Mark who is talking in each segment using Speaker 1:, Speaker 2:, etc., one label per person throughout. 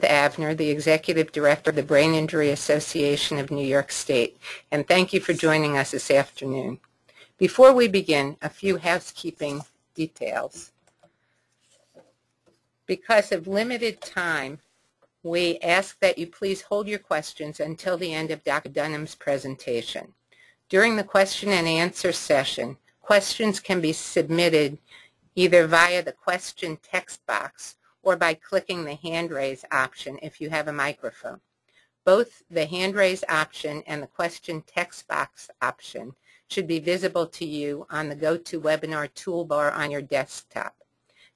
Speaker 1: Avner, the Executive Director of the Brain Injury Association of New York State, and thank you for joining us this afternoon. Before we begin, a few housekeeping details. Because of limited time, we ask that you please hold your questions until the end of Dr. Dunnam's presentation. During the question and answer session, questions can be submitted either via the question text box or by clicking the hand raise option if you have a microphone. Both the hand raise option and the question text box option should be visible to you on the GoToWebinar toolbar on your desktop.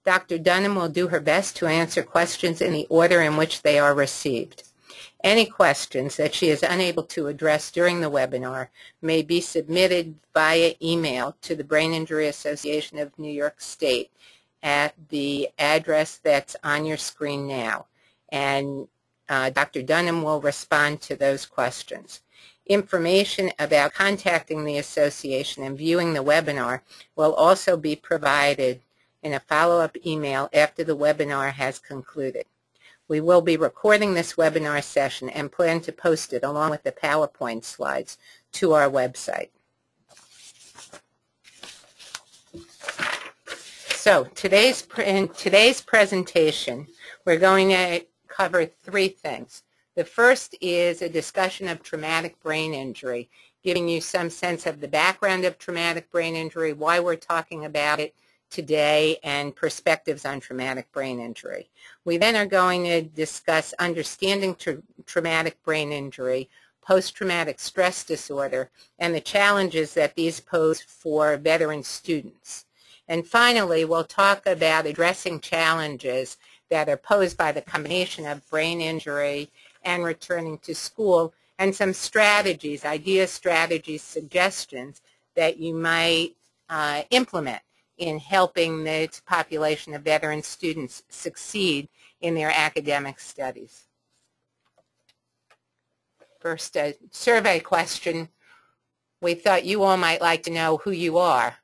Speaker 1: Dr. Dunnam will do her best to answer questions in the order in which they are received. Any questions that she is unable to address during the webinar may be submitted via email to the Brain Injury Association of New York State at the address that's on your screen now, and Dr. Dunnam will respond to those questions. Information about contacting the association and viewing the webinar will also be provided in a follow-up email after the webinar has concluded. We will be recording this webinar session and plan to post it along with the PowerPoint slides to our website. So in today's presentation, we're going to cover three things. The first is a discussion of traumatic brain injury, giving you some sense of the background of traumatic brain injury, why we're talking about it today, and perspectives on traumatic brain injury. We then are going to discuss understanding traumatic brain injury, post-traumatic stress disorder, and the challenges that these pose for veteran students. And finally, we'll talk about addressing challenges that are posed by the combination of brain injury and returning to school, and some strategies, ideas, strategies, suggestions that you might implement in helping the population of veteran students succeed in their academic studies. First, a survey question. We thought you all might like to know who you are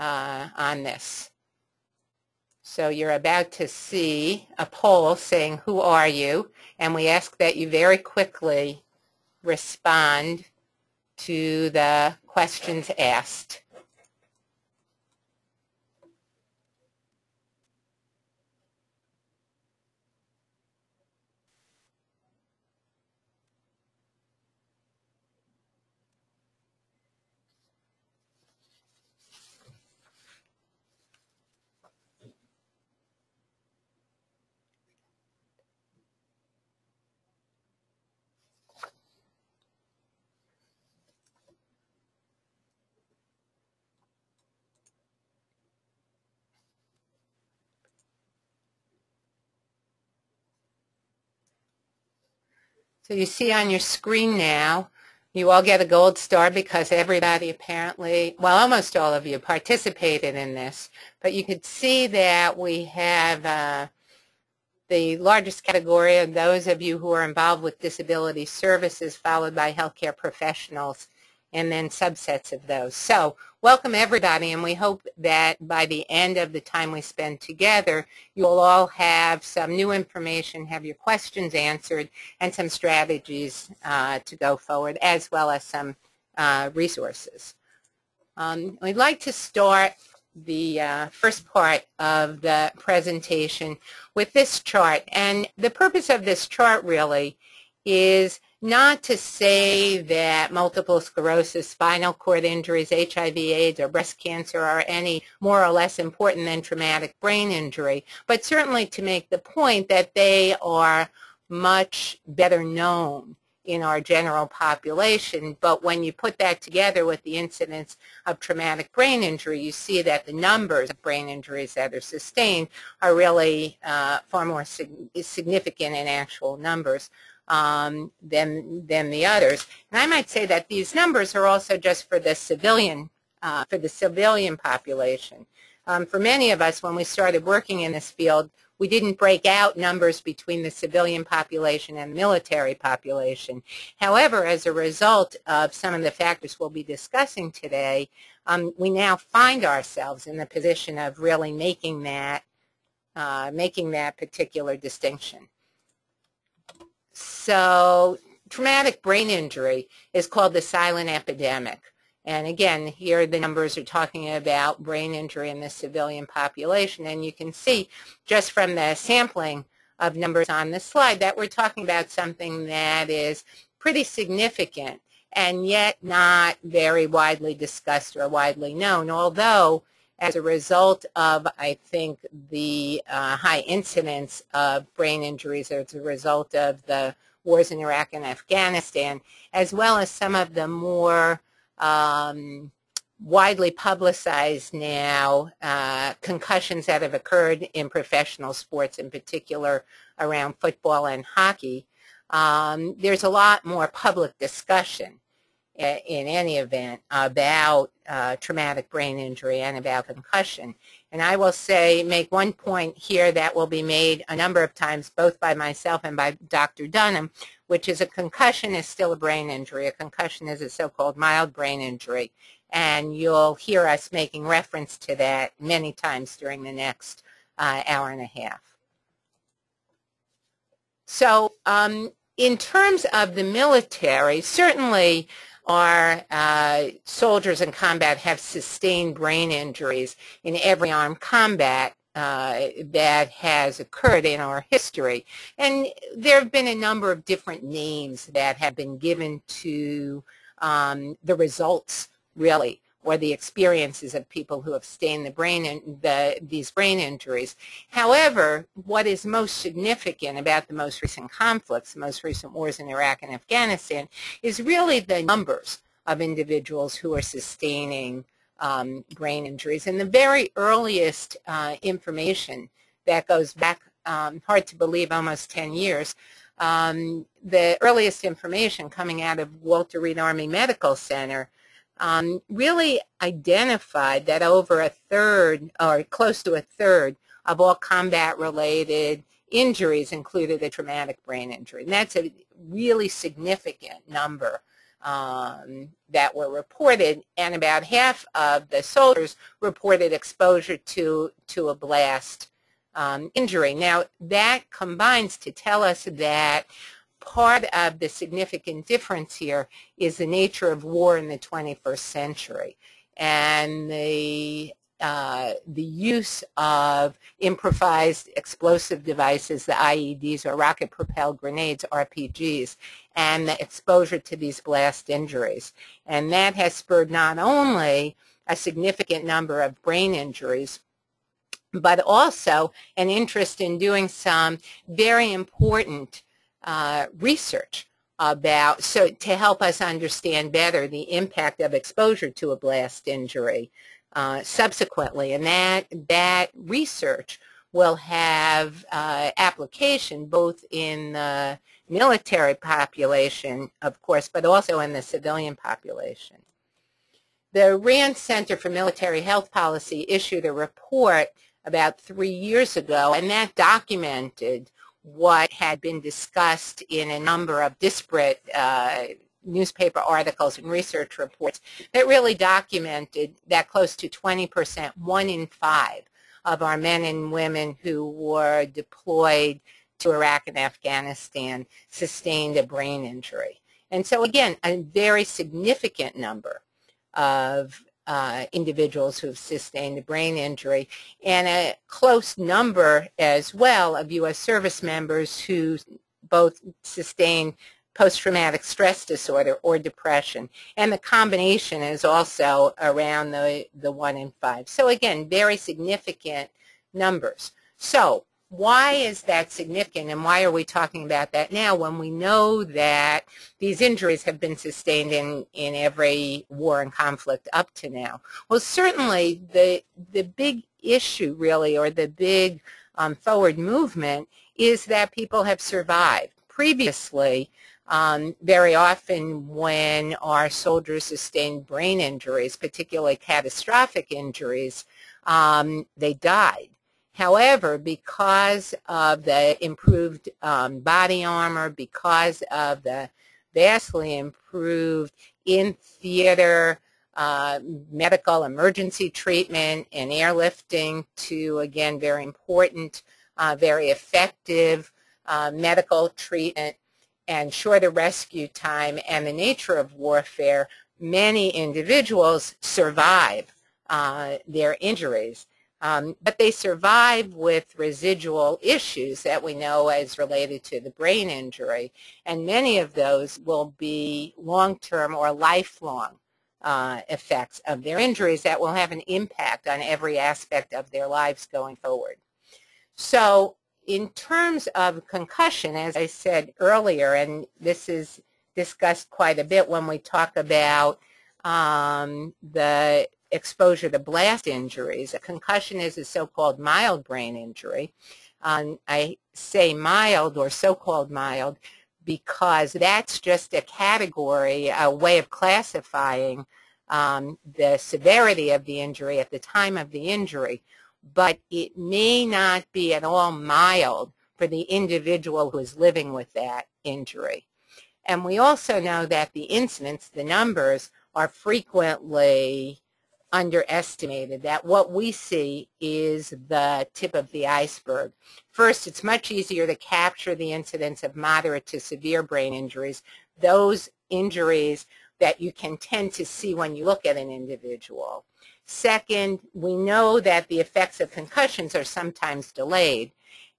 Speaker 1: on this. So you're about to see a poll saying, who are you? And we ask that you very quickly respond to the questions asked. So you see on your screen now, you all get a gold star because everybody apparently, well, almost all of you participated in this. But you could see that we have the largest category of those of you who are involved with disability services, followed by healthcare professionals, and then subsets of those. So welcome everybody, and we hope that by the end of the time we spend together, you'll all have some new information, have your questions answered, and some strategies to go forward, as well as some resources. We'd like to start the first part of the presentation with this chart. And the purpose of this chart really is not to say that multiple sclerosis, spinal cord injuries, HIV/AIDS, or breast cancer are any more or less important than traumatic brain injury, but certainly to make the point that they are much better known in our general population. But when you put that together with the incidence of traumatic brain injury, you see that the numbers of brain injuries that are sustained are really far more significant in actual numbers than the others. And I might say that these numbers are also just for the civilian population. For many of us, when we started working in this field, we didn't break out numbers between the civilian population and the military population. However, as a result of some of the factors we'll be discussing today, we now find ourselves in the position of really making that particular distinction. So traumatic brain injury is called the silent epidemic. And again, here the numbers are talking about brain injury in the civilian population. And you can see just from the sampling of numbers on the slide that we're talking about something that is pretty significant and yet not very widely discussed or widely known, although as a result of, I think, the high incidence of brain injuries as a result of the wars in Iraq and Afghanistan, as well as some of the more widely publicized now concussions that have occurred in professional sports, in particular around football and hockey, there's a lot more public discussion in any event about traumatic brain injury and about concussion. And I will say, make one point here that will be made a number of times, both by myself and by Dr. Dunnam, which is a concussion is still a brain injury. A concussion is a so-called mild brain injury. And you'll hear us making reference to that many times during the next hour and a half. So in terms of the military, certainly our soldiers in combat have sustained brain injuries in every armed combat that has occurred in our history. And there have been a number of different names that have been given to the results, really, or the experiences of people who have sustained these brain injuries. However, what is most significant about the most recent conflicts, the most recent wars in Iraq and Afghanistan, is really the numbers of individuals who are sustaining brain injuries. And the very earliest information that goes back, hard to believe, almost 10 years, the earliest information coming out of Walter Reed Army Medical Center really identified that over a third, or close to a third, of all combat-related injuries included a traumatic brain injury. And that's a really significant number that were reported, and about half of the soldiers reported exposure to a blast injury. Now, that combines to tell us that part of the significant difference here is the nature of war in the 21st century and the use of improvised explosive devices, the IEDs or rocket-propelled grenades, RPGs, and the exposure to these blast injuries. And that has spurred not only a significant number of brain injuries, but also an interest in doing some very important research about, so to help us understand better the impact of exposure to a blast injury subsequently. And that research will have application both in the military population, of course, but also in the civilian population. The Rand Center for Military Health Policy issued a report about 3 years ago, and that documented what had been discussed in a number of disparate newspaper articles and research reports that really documented that close to 20%, 1 in 5 of our men and women who were deployed to Iraq and Afghanistan sustained a brain injury. And so again, a very significant number of individuals who have sustained a brain injury, and a close number as well of U.S. service members who both sustained post-traumatic stress disorder or depression. And the combination is also around the 1 in 5. So again, very significant numbers. So why is that significant, and why are we talking about that now when we know that these injuries have been sustained in every war and conflict up to now? Well, certainly the big issue really, or the big forward movement, is that people have survived. Previously, very often when our soldiers sustained brain injuries, particularly catastrophic injuries, they died. However, because of the improved body armor, because of the vastly improved in-theater medical emergency treatment and airlifting to, again, very important, very effective medical treatment, and shorter rescue time and the nature of warfare, many individuals survive their injuries. But they survive with residual issues that we know as related to the brain injury, and many of those will be long-term or lifelong effects of their injuries that will have an impact on every aspect of their lives going forward. So in terms of concussion, as I said earlier, and this is discussed quite a bit when we talk about the exposure to blast injuries. A concussion is a so-called mild brain injury. I say mild or so-called mild because that's just a category, a way of classifying the severity of the injury at the time of the injury. But it may not be at all mild for the individual who is living with that injury. And we also know that the incidence, the numbers, are frequently underestimated, that what we see is the tip of the iceberg. First, it's much easier to capture the incidence of moderate to severe brain injuries, those injuries that you can tend to see when you look at an individual. Second, we know that the effects of concussions are sometimes delayed,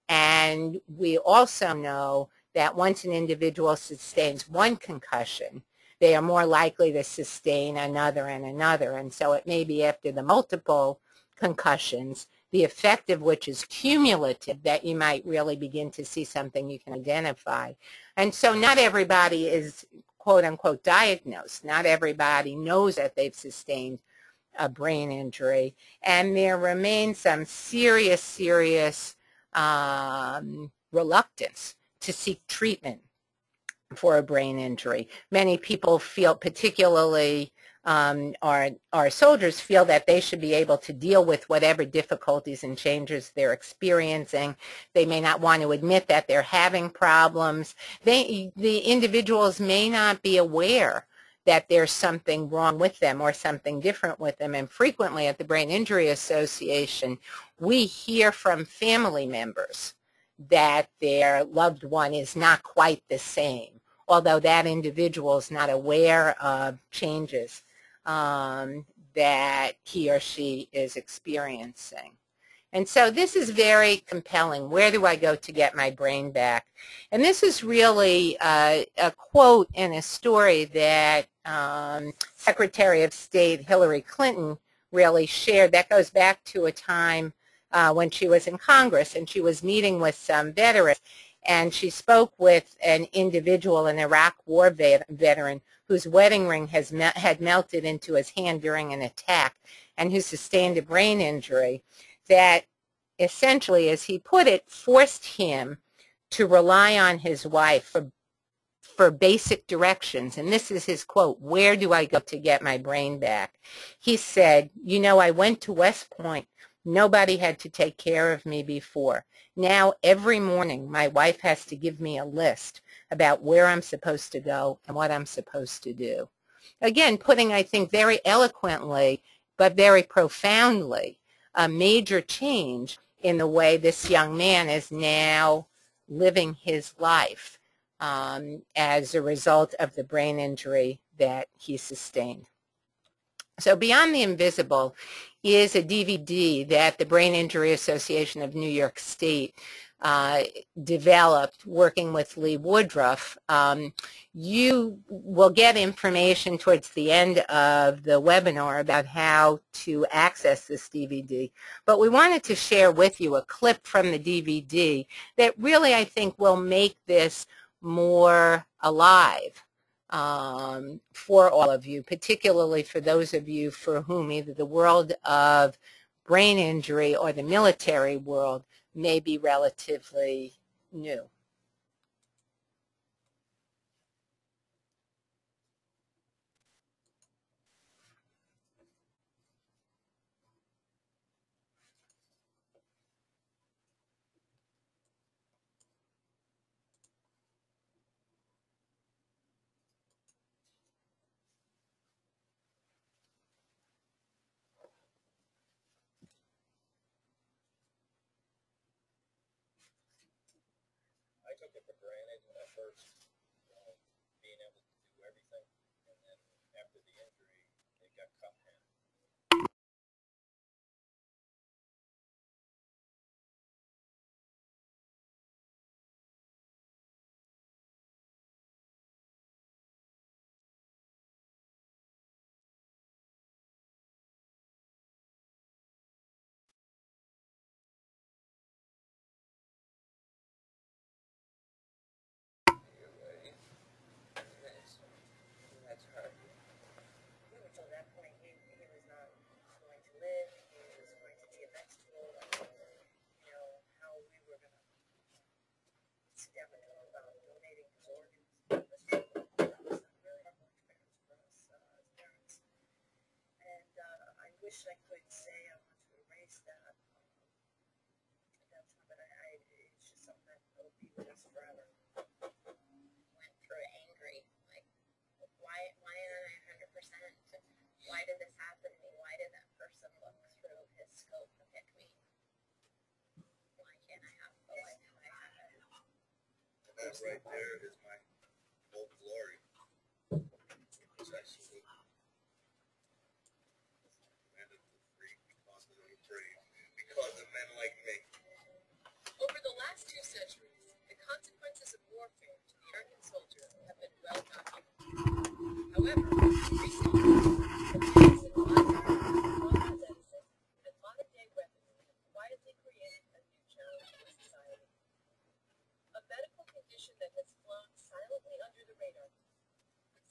Speaker 1: and we also know that once an individual sustains one concussion, they are more likely to sustain another and another. And so it may be after the multiple concussions, the effect of which is cumulative, that you might really begin to see something you can identify. And so not everybody is quote-unquote diagnosed. Not everybody knows that they've sustained a brain injury. And there remains some serious reluctance to seek treatment for a brain injury. Many people feel, particularly our soldiers, feel that they should be able to deal with whatever difficulties and changes they're experiencing. They may not want to admit that they're having problems. The individuals may not be aware that there's something wrong with them or something different with them. And frequently at the Brain Injury Association, we hear from family members that their loved one is not quite the same, although that individual is not aware of changes that he or she is experiencing. And so this is very compelling. Where do I go to get my brain back? And this is really a quote in a story that Secretary of State Hillary Clinton really shared. That goes back to a time when she was in Congress, and she was meeting with some veterans, and she spoke with an individual, an Iraq War veteran, whose wedding ring had melted into his hand during an attack, and who sustained a brain injury that essentially, as he put it, forced him to rely on his wife for basic directions. And this is his quote: "Where do I go to get my brain back?" He said, "You know, I went to West Point. Nobody had to take care of me before. Now, every morning, my wife has to give me a list about where I'm supposed to go and what I'm supposed to do." Again, putting, I think, very eloquently, but very profoundly, a major change in the way this young man is now living his life as a result of the brain injury that he sustained. So Beyond the Invisible is a DVD that the Brain Injury Association of New York State developed working with Lee Woodruff. You will get information towards the end of the webinar about how to access this DVD, but we wanted to share with you a clip from the DVD that really, I think, will make this more alive for all of you, particularly for those of you for whom either the world of brain injury or the military world may be relatively new.
Speaker 2: I took it for granted when I first wish I could say I want to erase that at that time, but it's just something that will be with us forever.
Speaker 3: Went through angry, like, why aren't I 100%? Why did this happen to me? Why did that person look through his scope and pick me? Why can't I have the life I had?
Speaker 4: And that right there is my whole glory. It's actually commanded to free, constantly brave, because of men like me.
Speaker 3: Over the last 2 centuries, the consequences of warfare to the American soldier have been well documented. However, recent advances in modern medicine and modern-day weaponry have quietly created a new challenge for society. A medical condition that has flown silently under the radar,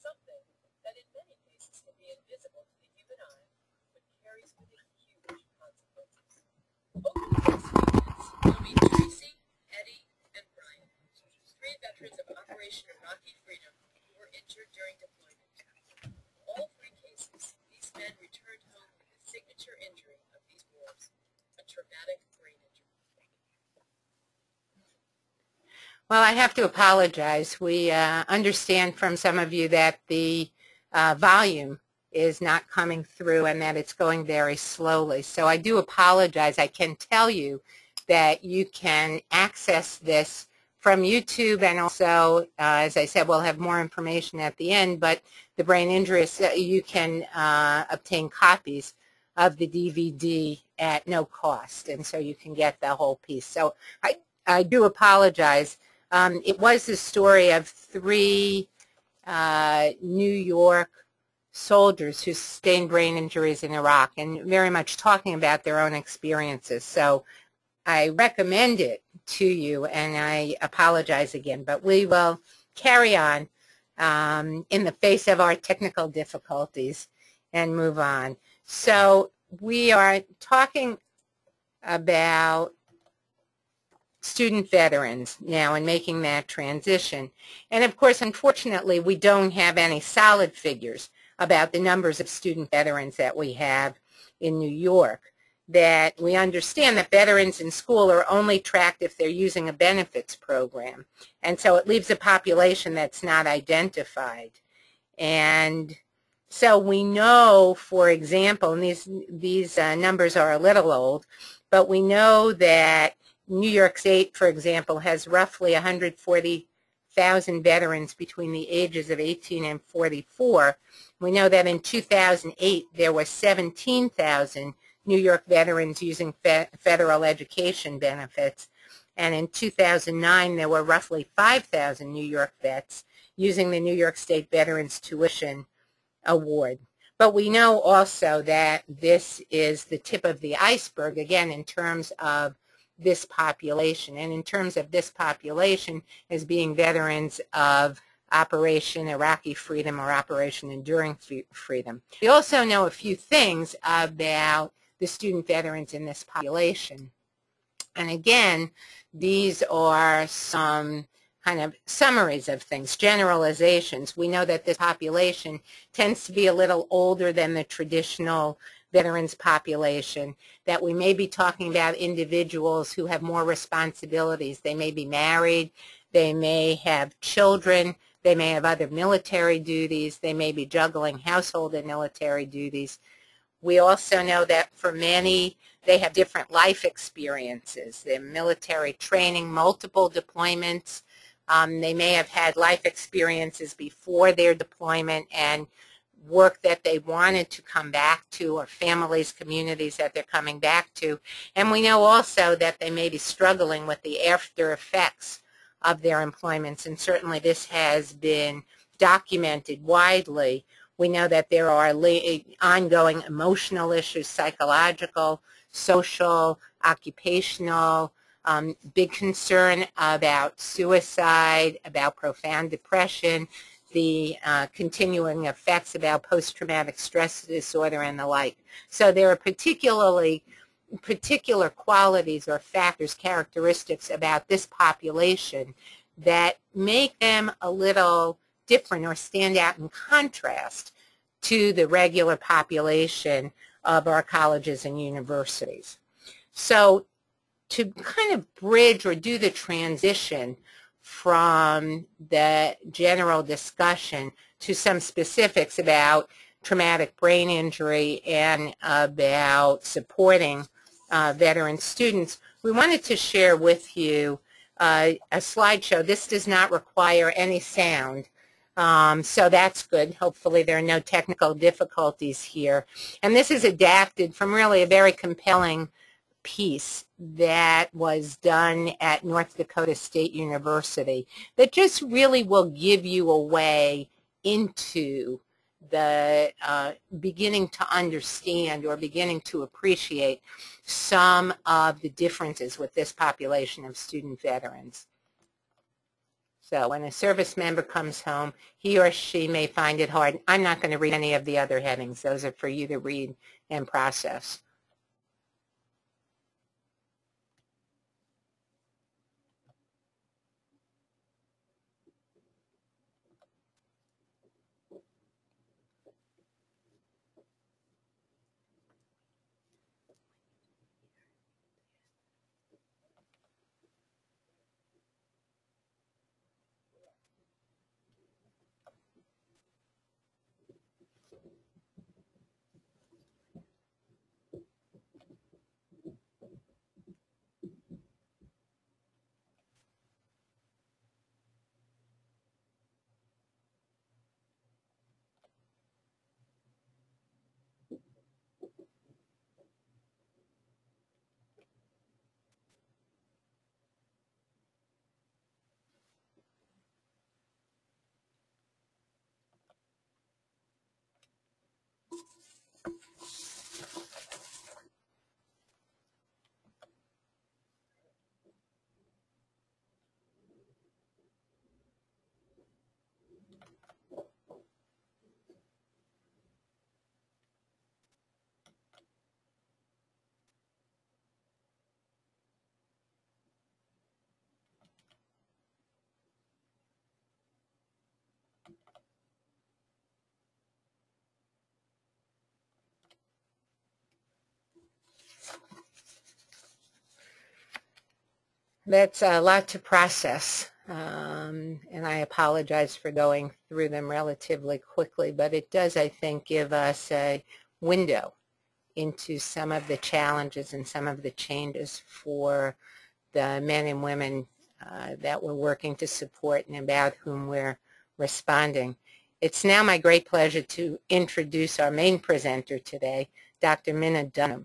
Speaker 3: something that in many cases can be invisible to the human eye, but carries with it huge consequences. Over the next few minutes, you'll meet Tracy, Eddie, and Brian, 3 veterans of Operation Iraqi Freedom who were injured during deployment. All 3 cases, these men returned home with the signature injury of these wars, a traumatic brain injury.
Speaker 1: Well, I have to apologize. We understand from some of you that the volume is not coming through and that it's going very slowly. So I do apologize. I can tell you that you can access this from YouTube, and also, as I said, we'll have more information at the end, but the brain injuries, you can obtain copies of the DVD at no cost, and so you can get the whole piece. So I do apologize. It was the story of 3 New York soldiers who sustained brain injuries in Iraq, and very much talking about their own experiences. So I recommend it to you, and I apologize again, but we will carry on in the face of our technical difficulties and move on. So we are talking about student veterans now and making that transition. And of course, unfortunately, we don't have any solid figures about the numbers of student veterans that we have in New York. That we understand that veterans in school are only tracked if they're using a benefits program. And so it leaves a population that's not identified. And so we know, for example, and these numbers are a little old, but we know that New York State, for example, has roughly 140,000 veterans between the ages of 18 and 44. We know that in 2008 there were 17,000 New York veterans using federal education benefits, and in 2009 there were roughly 5,000 New York vets using the New York State Veterans Tuition Award. But we know also that this is the tip of the iceberg, again, in terms of this population, and in terms of this population as being veterans of Operation Iraqi Freedom or Operation Enduring Freedom. We also know a few things about the student veterans in this population. And again, these are some kind of summaries of things, generalizations. We know that this population tends to be a little older than the traditional veterans population, that we may be talking about individuals who have more responsibilities. They may be married, they may have children, they may have other military duties, they may be juggling household and military duties. We also know that for many, they have different life experiences. Their military training, multiple deployments. They may have had life experiences before their deployment and work that they wanted to come back to, or families, communities that they're coming back to. And we know also that they may be struggling with the after effects of their employments, and certainly this has been documented widely. We know that there are ongoing emotional issues, psychological, social, occupational, big concern about suicide, about profound depression, the continuing effects about post-traumatic stress disorder and the like. So there are particular qualities or factors, characteristics about this population that make them a little different or stand out in contrast to the regular population of our colleges and universities. So to kind of bridge or do the transition from the general discussion to some specifics about traumatic brain injury and about supporting veteran students, we wanted to share with you a slideshow. This does not require any sound, so that's good. Hopefully there are no technical difficulties here. And this is adapted from really a very compelling piece that was done at North Dakota State University that just really will give you a way into the beginning to understand or beginning to appreciate some of the differences with this population of student veterans. So when a service member comes home, he or she may find it hard. I'm not going to read any of the other headings. Those are for you to read and process. That's a lot to process, and I apologize for going through them relatively quickly, but it does, I think, give us a window into some of the challenges and some of the changes for the men and women that we're working to support and about whom we're responding. It's now my great pleasure to introduce our main presenter today, Dr. Mina Dunnam.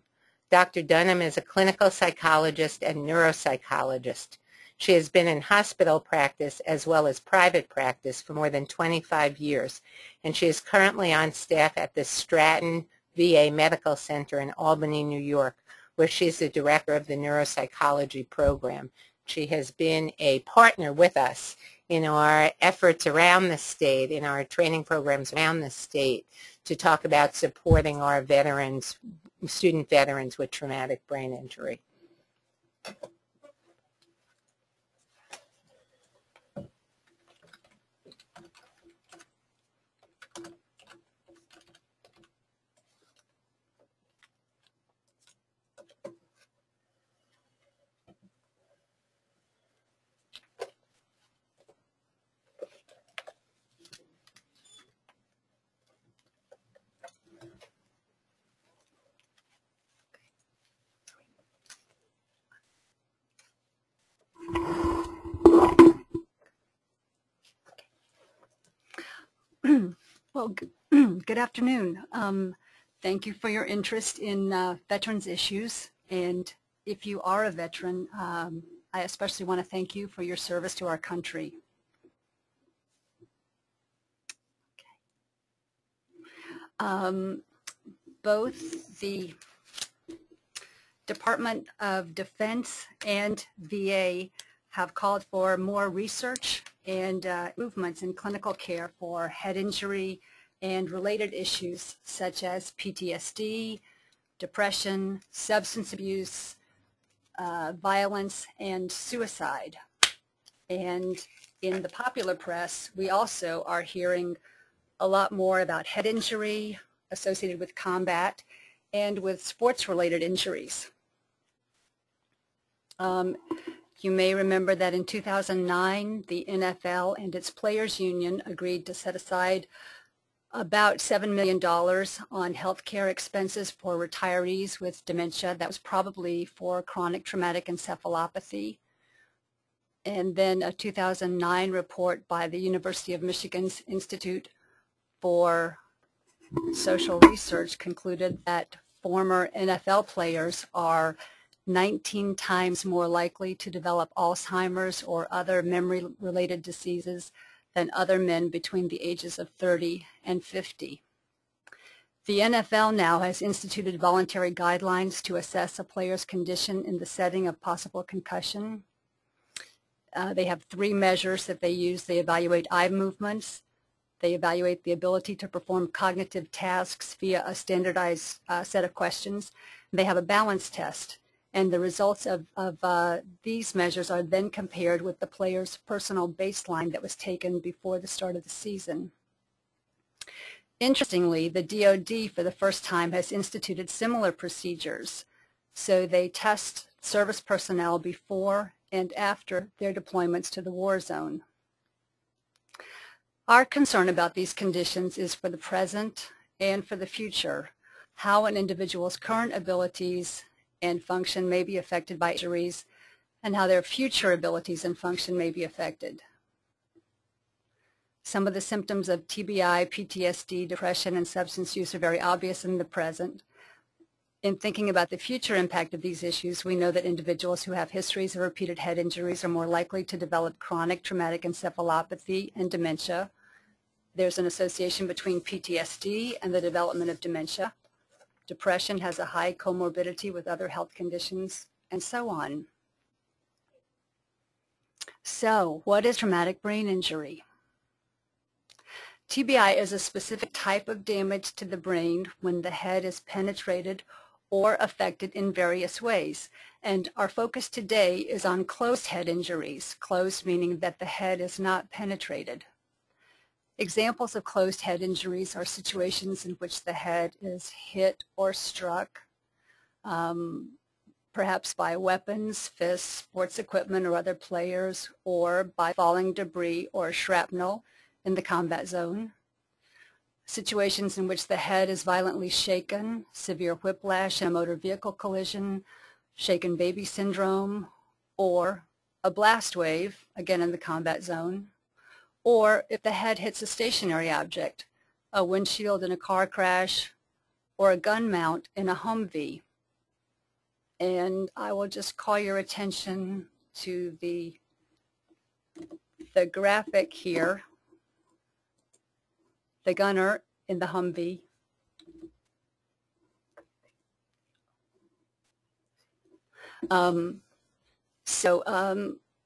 Speaker 1: Dr. Dunnam is a clinical psychologist and neuropsychologist. She has been in hospital practice as well as private practice for more than 25 years, and she is currently on staff at the Stratton VA Medical Center in Albany, New York, where she's the director of the Neuropsychology Program. She has been a partner with us in our efforts around the state, in our training programs around the state, to talk about supporting our veterans, student veterans with traumatic brain injury.
Speaker 5: Well, good afternoon. Thank you for your interest in veterans issues. And if you are a veteran, I especially want to thank you for your service to our country. Both the Department of Defense and VA have called for more research and movements in clinical care for head injury and related issues such as PTSD, depression, substance abuse, violence, and suicide. And in the popular press, we also are hearing a lot more about head injury associated with combat and with sports-related injuries. You may remember that in 2009, the NFL and its players' union agreed to set aside about $7 million on health care expenses for retirees with dementia. That was probably for chronic traumatic encephalopathy. And then a 2009 report by the University of Michigan's Institute for Social Research concluded that former NFL players are 19 times more likely to develop Alzheimer's or other memory-related diseases than other men between the ages of 30 and 50. The NFL now has instituted voluntary guidelines to assess a player's condition in the setting of possible concussion. They have 3 measures that they use. They evaluate eye movements. They evaluate the ability to perform cognitive tasks via a standardized set of questions. They have a balance test. And the results of these measures are then compared with the player's personal baseline that was taken before the start of the season. Interestingly, the DoD for the first time has instituted similar procedures. So they test service personnel before and after their deployments to the war zone. Our concern about these conditions is for the present and for the future, how an individual's current abilities and function may be affected by injuries, and how their future abilities and function may be affected. Some of the symptoms of TBI, PTSD, depression, and substance use are very obvious in the present. In thinking about the future impact of these issues, we know that individuals who have histories of repeated head injuries are more likely to develop chronic traumatic encephalopathy and dementia. There's an association between PTSD and the development of dementia. Depression has a high comorbidity with other health conditions, and so on. So, what is traumatic brain injury? TBI is a specific type of damage to the brain when the head is penetrated or affected in various ways. And our focus today is on closed head injuries, closed meaning that the head is not penetrated. Examples of closed head injuries are situations in which the head is hit or struck, perhaps by weapons, fists, sports equipment, or other players, or by falling debris or shrapnel in the combat zone. Situations in which the head is violently shaken, severe whiplash in a motor vehicle collision, shaken baby syndrome, or a blast wave, again in the combat zone. Or if the head hits a stationary object, a windshield in a car crash, or a gun mount in a Humvee. And I will just call your attention to the graphic here, the gunner in the Humvee.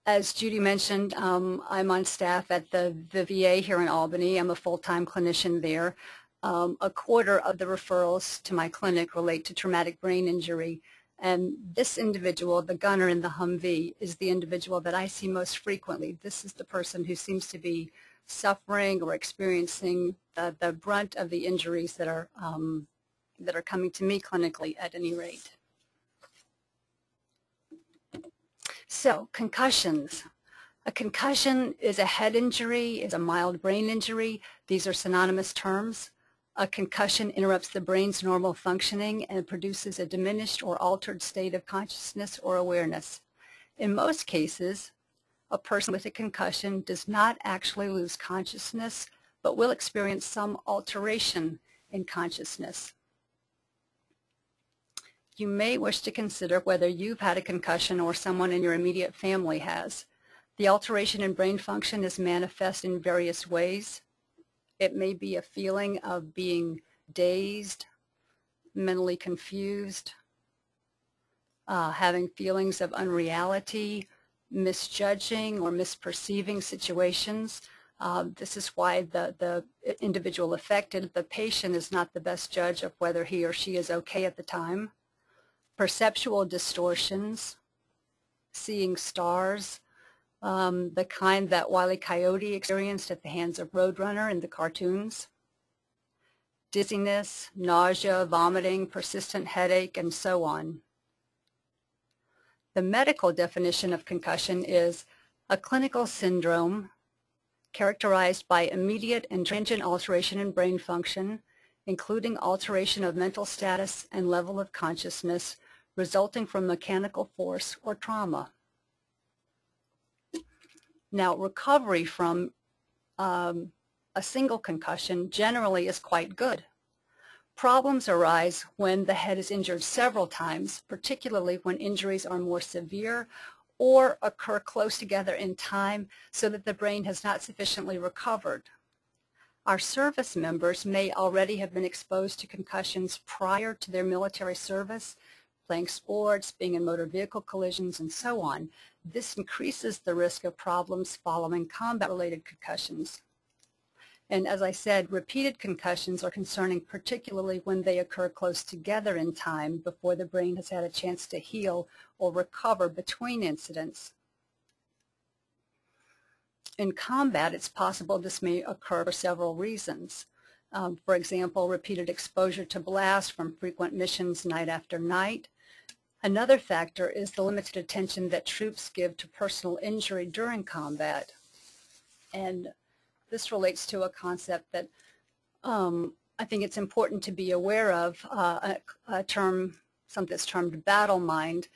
Speaker 5: As Judy mentioned, I'm on staff at the VA here in Albany. I'm a full-time clinician there. A quarter of the referrals to my clinic relate to traumatic brain injury. And this individual, the gunner in the Humvee, is the individual that I see most frequently. This is the person who seems to be suffering or experiencing the brunt of the injuries that are coming to me clinically at any rate. So, concussions. A concussion is a head injury, is a mild brain injury. These are synonymous terms. A concussion interrupts the brain's normal functioning and produces a diminished or altered state of consciousness or awareness. In most cases, a person with a concussion does not actually lose consciousness, but will experience some alteration in consciousness. You may wish to consider whether you've had a concussion or someone in your immediate family has. The alteration in brain function is manifest in various ways. It may be a feeling of being dazed, mentally confused, having feelings of unreality, misjudging or misperceiving situations. This is why the individual affected, the patient, is not the best judge of whether he or she is okay at the time. Perceptual distortions, seeing stars, the kind that Wile E. Coyote experienced at the hands of Roadrunner in the cartoons. dizziness, nausea, vomiting, persistent headache, and so on. The medical definition of concussion is a clinical syndrome characterized by immediate and transient alteration in brain function, including alteration of mental status and level of consciousness resulting from mechanical force or trauma. Now, recovery from a single concussion generally is quite good. Problems arise when the head is injured several times, particularly when injuries are more severe or occur close together in time so that the brain has not sufficiently recovered. Our service members may already have been exposed to concussions prior to their military service, playing sports, being in motor vehicle collisions, and so on. This increases the risk of problems following combat-related concussions. And as I said, repeated concussions are concerning, particularly when they occur close together in time before the brain has had a chance to heal or recover between incidents. In combat, it's possible this may occur for several reasons. For example, repeated exposure to blast from frequent missions night after night. Another factor is the limited attention that troops give to personal injury during combat. And this relates to a concept that I think it's important to be aware of, a term, something that's termed battle mind.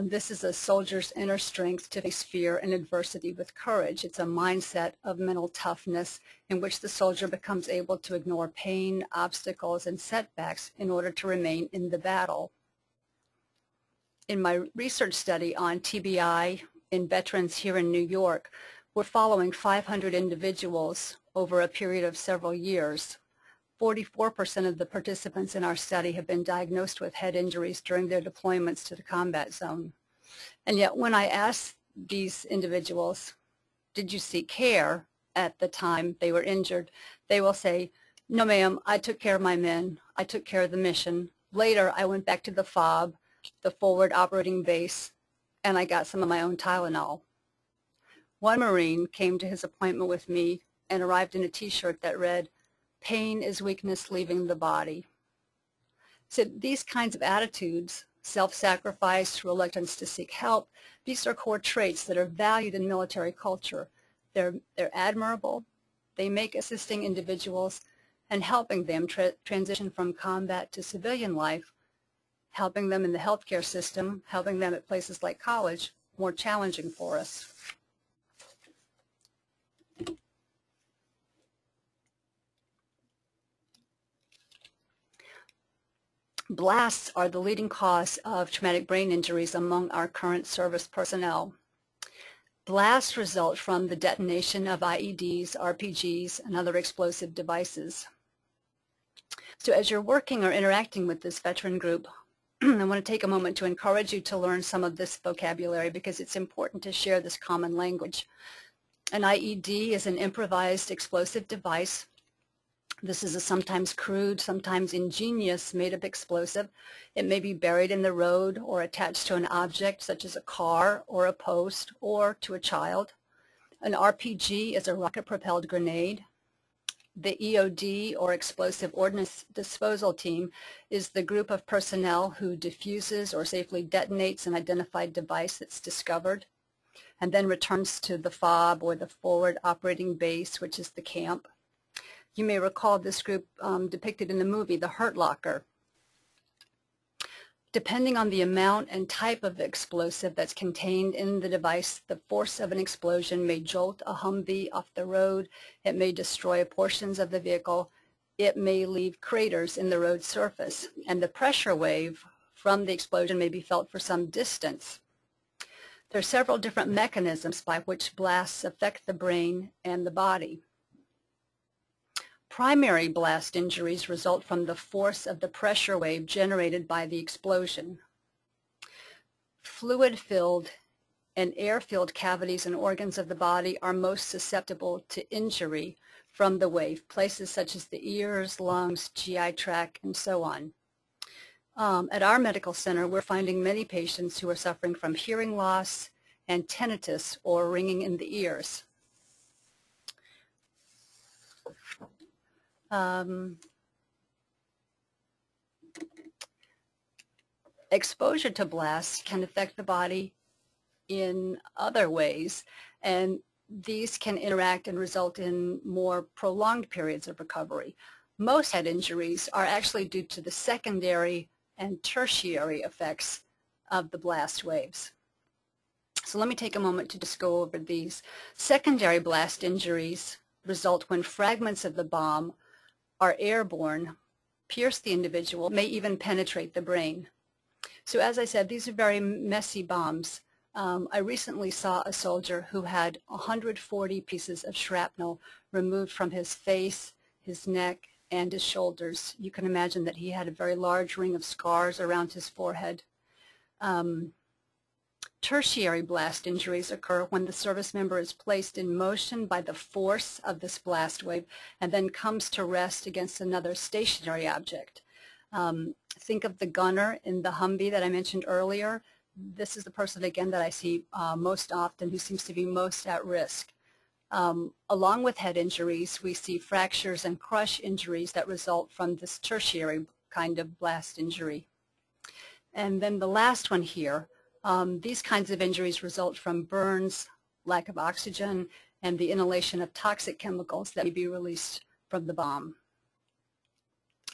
Speaker 5: This is a soldier's inner strength to face fear and adversity with courage. It's a mindset of mental toughness in which the soldier becomes able to ignore pain, obstacles, and setbacks in order to remain in the battle. In my research study on TBI in veterans here in New York, we're following 500 individuals over a period of several years. 44% of the participants in our study have been diagnosed with head injuries during their deployments to the combat zone. And yet when I asked these individuals, did you seek care at the time they were injured, they will say, no ma'am, I took care of my men, I took care of the mission. Later I went back to the FOB, the forward operating base, and I got some of my own Tylenol. One Marine came to his appointment with me and arrived in a t-shirt that read, "Pain is weakness leaving the body." So these kinds of attitudes, self-sacrifice, reluctance to seek help, these are core traits that are valued in military culture. They're admirable. They make assisting individuals and helping them transition from combat to civilian life, helping them in the healthcare system, helping them at places like college, more challenging for us. Blasts are the leading cause of traumatic brain injuries among our current service personnel. Blasts result from the detonation of IEDs, RPGs, and other explosive devices. So as you're working or interacting with this veteran group, I want to take a moment to encourage you to learn some of this vocabulary because it's important to share this common language. An IED is an improvised explosive device. This is a sometimes crude, sometimes ingenious made-up explosive. It may be buried in the road or attached to an object such as a car or a post or to a child. An RPG is a rocket-propelled grenade. The EOD, or Explosive Ordnance Disposal Team, is the group of personnel who diffuses or safely detonates an identified device that's discovered and then returns to the FOB or the forward operating base, which is the camp. You may recall this group depicted in the movie, The Hurt Locker. Depending on the amount and type of explosive that's contained in the device, the force of an explosion may jolt a Humvee off the road, it may destroy portions of the vehicle, it may leave craters in the road surface, and the pressure wave from the explosion may be felt for some distance. There are several different mechanisms by which blasts affect the brain and the body. Primary blast injuries result from the force of the pressure wave generated by the explosion. Fluid-filled and air-filled cavities and organs of the body are most susceptible to injury from the wave, places such as the ears, lungs, GI tract, and so on. At our medical center, we're finding many patients who are suffering from hearing loss and tinnitus or ringing in the ears. exposure to blasts can affect the body in other ways, and these can interact and result in more prolonged periods of recovery. Most head injuries are actually due to the secondary and tertiary effects of the blast waves. So let me take a moment to just go over these. Secondary blast injuries result when fragments of the bomb are airborne, pierce the individual, may even penetrate the brain. So as I said, these are very messy bombs. I recently saw a soldier who had 140 pieces of shrapnel removed from his face, his neck, and his shoulders. You can imagine that he had a very large ring of scars around his forehead. Tertiary blast injuries occur when the service member is placed in motion by the force of this blast wave and then comes to rest against another stationary object. Think of the gunner in the Humvee that I mentioned earlier. This is the person, again, that I see most often who seems to be most at risk. Along with head injuries, we see fractures and crush injuries that result from this tertiary kind of blast injury. And then the last one here, these kinds of injuries result from burns, lack of oxygen, and the inhalation of toxic chemicals that may be released from the bomb.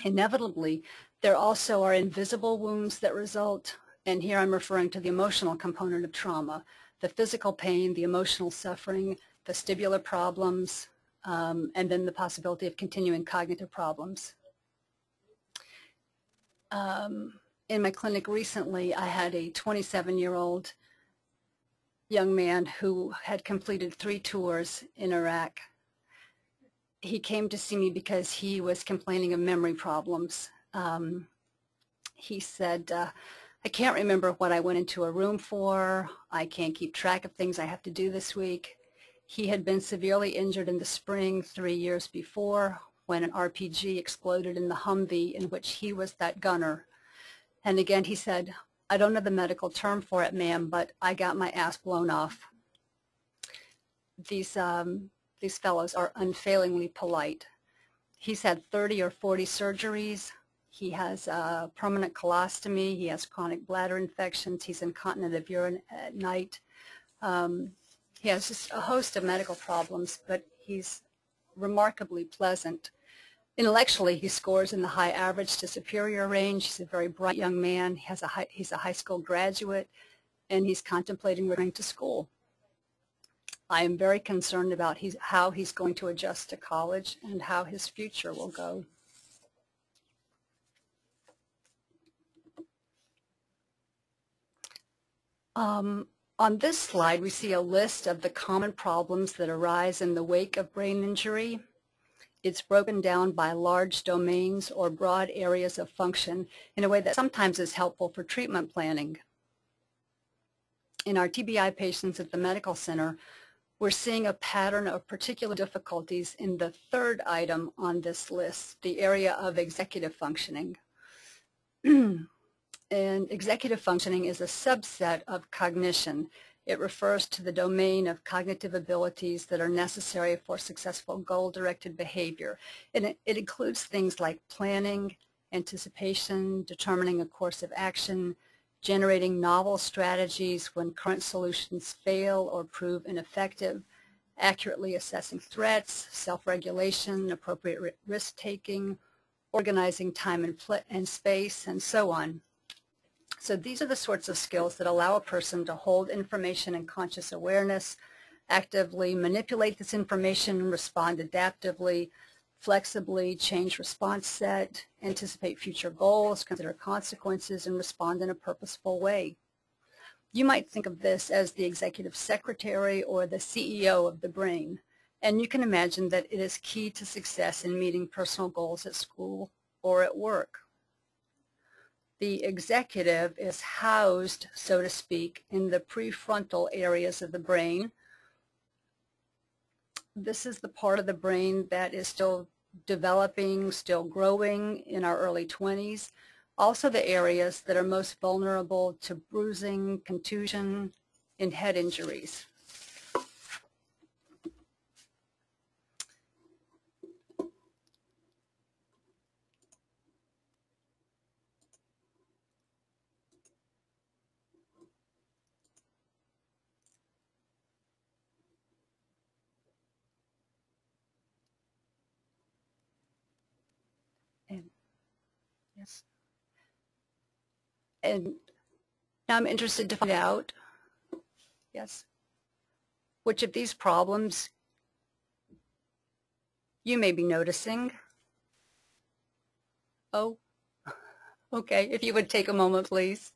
Speaker 5: Inevitably, there also are invisible wounds that result, and here I'm referring to the emotional component of trauma, the physical pain, the emotional suffering, vestibular problems, and then the possibility of continuing cognitive problems. In my clinic recently, I had a 27-year-old young man who had completed 3 tours in Iraq. He came to see me because he was complaining of memory problems. He said, I can't remember what I went into a room for. I can't keep track of things I have to do this week. He had been severely injured in the spring 3 years before when an RPG exploded in the Humvee in which he was that gunner. And again, he said, I don't know the medical term for it, ma'am, but I got my ass blown off. These fellows are unfailingly polite. He's had 30 or 40 surgeries. He has a permanent colostomy. He has chronic bladder infections. He's incontinent of urine at night. He has just a host of medical problems, but he's remarkably pleasant. Intellectually, he scores in the high average to superior range. He's a very bright young man. He's a high school graduate, and he's contemplating returning to school. I am very concerned about how he's going to adjust to college and how his future will go. On this slide, we see a list of the common problems that arise in the wake of brain injury. It's broken down by large domains or broad areas of function in a way that sometimes is helpful for treatment planning. In our TBI patients at the medical center, we're seeing a pattern of particular difficulties in the third item on this list, the area of executive functioning. And executive functioning is a subset of cognition. It refers to the domain of cognitive abilities that are necessary for successful goal-directed behavior. And it includes things like planning, anticipation, determining a course of action, generating novel strategies when current solutions fail or prove ineffective, accurately assessing threats, self-regulation, appropriate risk-taking, organizing time and space, and so on. So these are the sorts of skills that allow a person to hold information in conscious awareness, actively manipulate this information, respond adaptively, flexibly, change response set, anticipate future goals, consider consequences, and respond in a purposeful way. You might think of this as the executive secretary or the CEO of the brain, and you can imagine that it is key to success in meeting personal goals at school or at work. The executive is housed, so to speak, in the prefrontal areas of the brain. This is the part of the brain that is still developing, still growing in our early 20s. Also the areas that are most vulnerable to bruising, contusion, and head injuries. Yes. And now I'm interested to find out, yes, which of these problems you may be noticing. Oh, okay, if you would take a moment, please.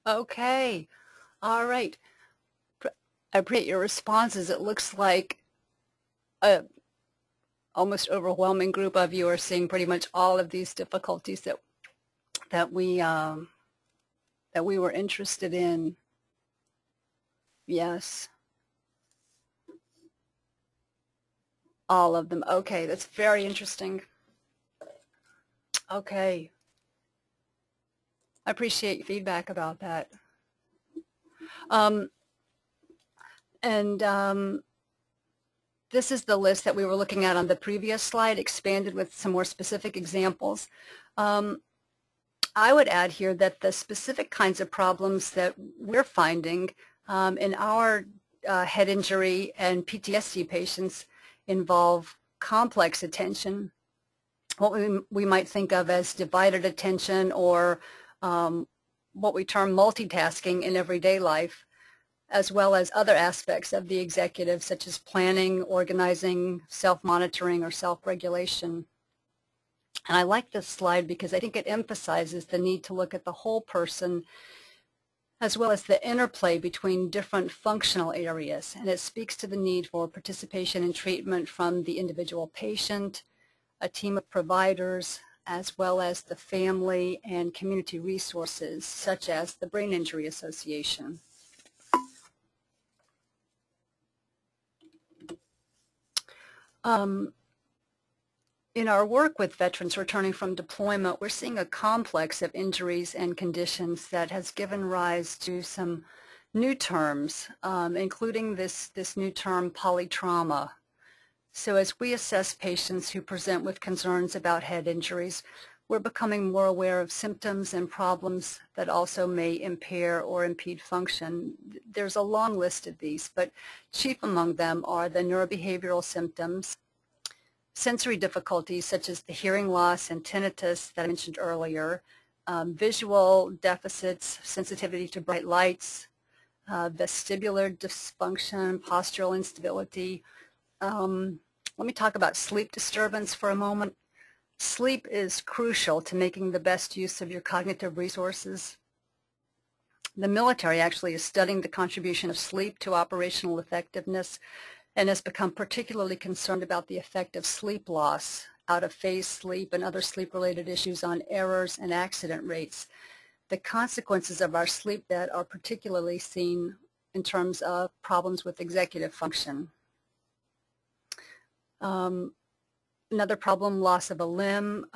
Speaker 5: Okay, all right. I appreciate your responses. It looks like a almost overwhelming group of you are seeing pretty much all of these difficulties that we were interested in. Yes. All of them. Okay, that's very interesting. Okay. I appreciate your feedback about that. This is the list that we were looking at on the previous slide, expanded with some more specific examples. I would add here that the specific kinds of problems that we're finding in our head injury and PTSD patients involve complex attention, what we might think of as divided attention, or what we term multitasking in everyday life, as well as other aspects of the executive, such as planning, organizing, self-monitoring, or self-regulation. And I like this slide because I think it emphasizes the need to look at the whole person, as well as the interplay between different functional areas. And it speaks to the need for participation in treatment from the individual patient, a team of providers, as well as the family and community resources, such as the Brain Injury Association. In our work with veterans returning from deployment, we're seeing a complex of injuries and conditions that has given rise to some new terms, including this new term, polytrauma. So as we assess patients who present with concerns about head injuries, we're becoming more aware of symptoms and problems that also may impair or impede function. There's a long list of these, but chief among them are the neurobehavioral symptoms, sensory difficulties such as the hearing loss and tinnitus that I mentioned earlier, visual deficits, sensitivity to bright lights, vestibular dysfunction, postural instability. Let me talk about sleep disturbance for a moment. Sleep is crucial to making the best use of your cognitive resources. The military actually is studying the contribution of sleep to operational effectiveness and has become particularly concerned about the effect of sleep loss, out-of-phase sleep, and other sleep-related issues on errors and accident rates. The consequences of our sleep debt are particularly seen in terms of problems with executive function. Another problem, loss of a limb.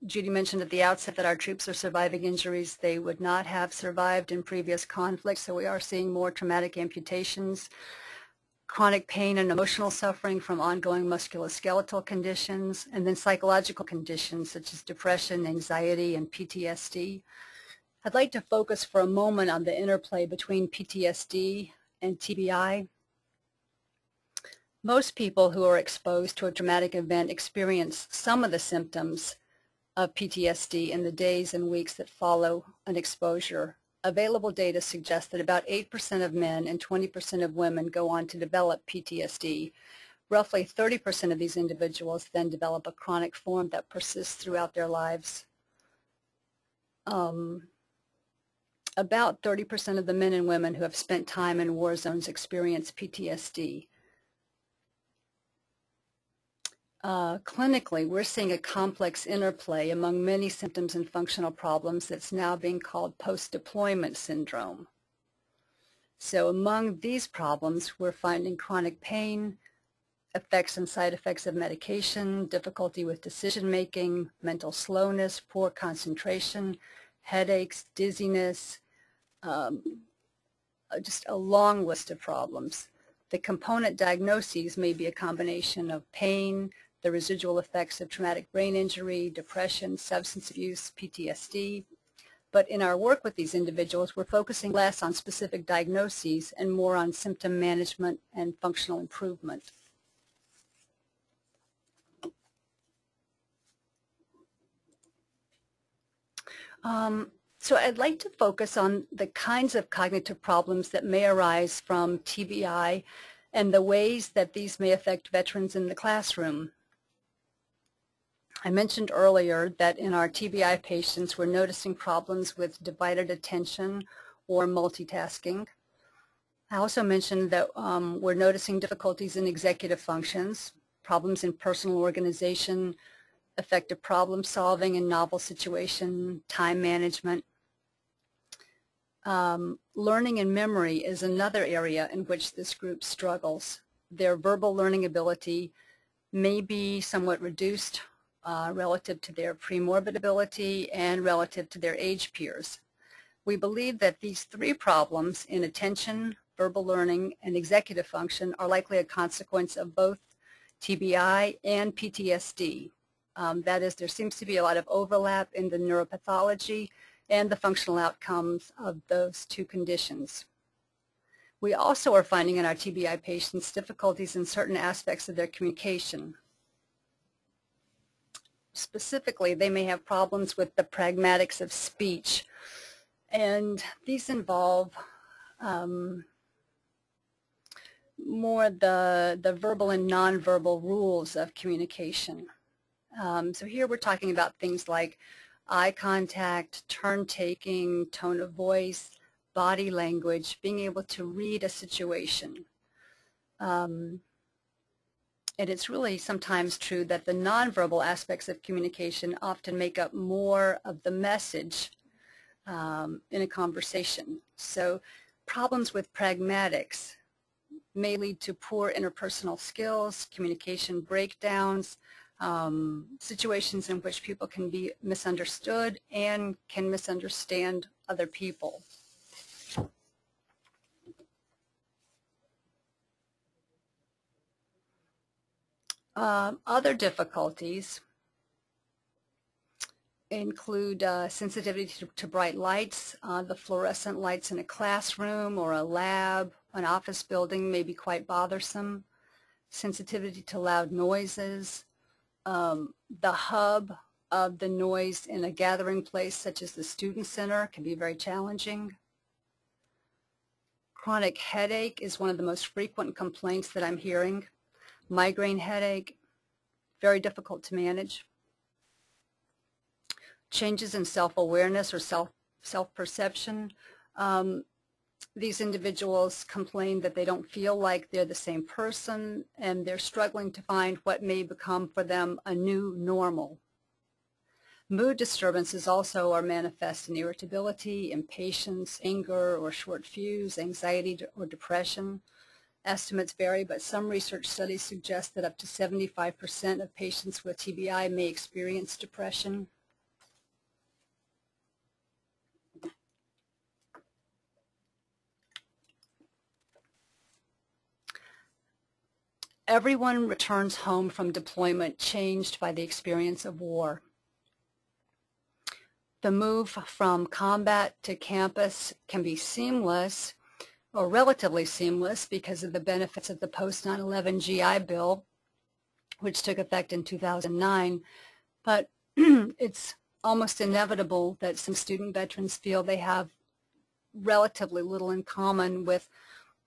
Speaker 5: Judy mentioned at the outset that our troops are surviving injuries they would not have survived in previous conflicts, so we are seeing more traumatic amputations, chronic pain and emotional suffering from ongoing musculoskeletal conditions, and then psychological conditions such as depression, anxiety, and PTSD. I'd like to focus for a moment on the interplay between PTSD and TBI. Most people who are exposed to a traumatic event experience some of the symptoms of PTSD in the days and weeks that follow an exposure. Available data suggests that about 8% of men and 20% of women go on to develop PTSD. Roughly 30% of these individuals then develop a chronic form that persists throughout their lives. About 30% of the men and women who have spent time in war zones experience PTSD. Clinically, we're seeing a complex interplay among many symptoms and functional problems that's now being called post-deployment syndrome. So among these problems, we're finding chronic pain, effects and side effects of medication, difficulty with decision-making, mental slowness, poor concentration, headaches, dizziness, just a long list of problems. The component diagnoses may be a combination of pain, the residual effects of traumatic brain injury, depression, substance abuse, PTSD. But in our work with these individuals, we're focusing less on specific diagnoses and more on symptom management and functional improvement. So I'd like to focus on the kinds of cognitive problems that may arise from TBI and the ways that these may affect veterans in the classroom. I mentioned earlier that in our TBI patients, we're noticing problems with divided attention or multitasking. I also mentioned that we're noticing difficulties in executive functions, problems in personal organization, effective problem solving in novel situation, time management. Learning and memory is another area in which this group struggles. Their verbal learning ability may be somewhat reduced relative to their premorbid ability and relative to their age peers. We believe that these three problems in attention, verbal learning, and executive function are likely a consequence of both TBI and PTSD. That is, there seems to be a lot of overlap in the neuropathology and the functional outcomes of those two conditions. We also are finding in our TBI patients difficulties in certain aspects of their communication. Specifically, they may have problems with the pragmatics of speech, and these involve more the verbal and nonverbal rules of communication. So here we're talking about things like eye contact, turn-taking, tone of voice, body language, being able to read a situation. And it's really sometimes true that the nonverbal aspects of communication often make up more of the message in a conversation. So problems with pragmatics may lead to poor interpersonal skills, communication breakdowns, situations in which people can be misunderstood and can misunderstand other people. Other difficulties include sensitivity to bright lights. The fluorescent lights in a classroom or a lab, an office building may be quite bothersome. Sensitivity to loud noises. The hub of the noise in a gathering place such as the student center can be very challenging. Chronic headache is one of the most frequent complaints that I'm hearing. Migraine headache, very difficult to manage. Changes in self-awareness or self-perception. These individuals complain that they don't feel like they're the same person, and they're struggling to find what may become for them a new normal. Mood disturbances also are manifest in irritability, impatience, anger or short fuse, anxiety or depression. Estimates vary, but some research studies suggest that up to 75% of patients with TBI may experience depression. Everyone returns home from deployment changed by the experience of war. The move from combat to campus can be seamless or relatively seamless because of the benefits of the post-9/11 GI Bill, which took effect in 2009, but it's almost inevitable that some student veterans feel they have relatively little in common with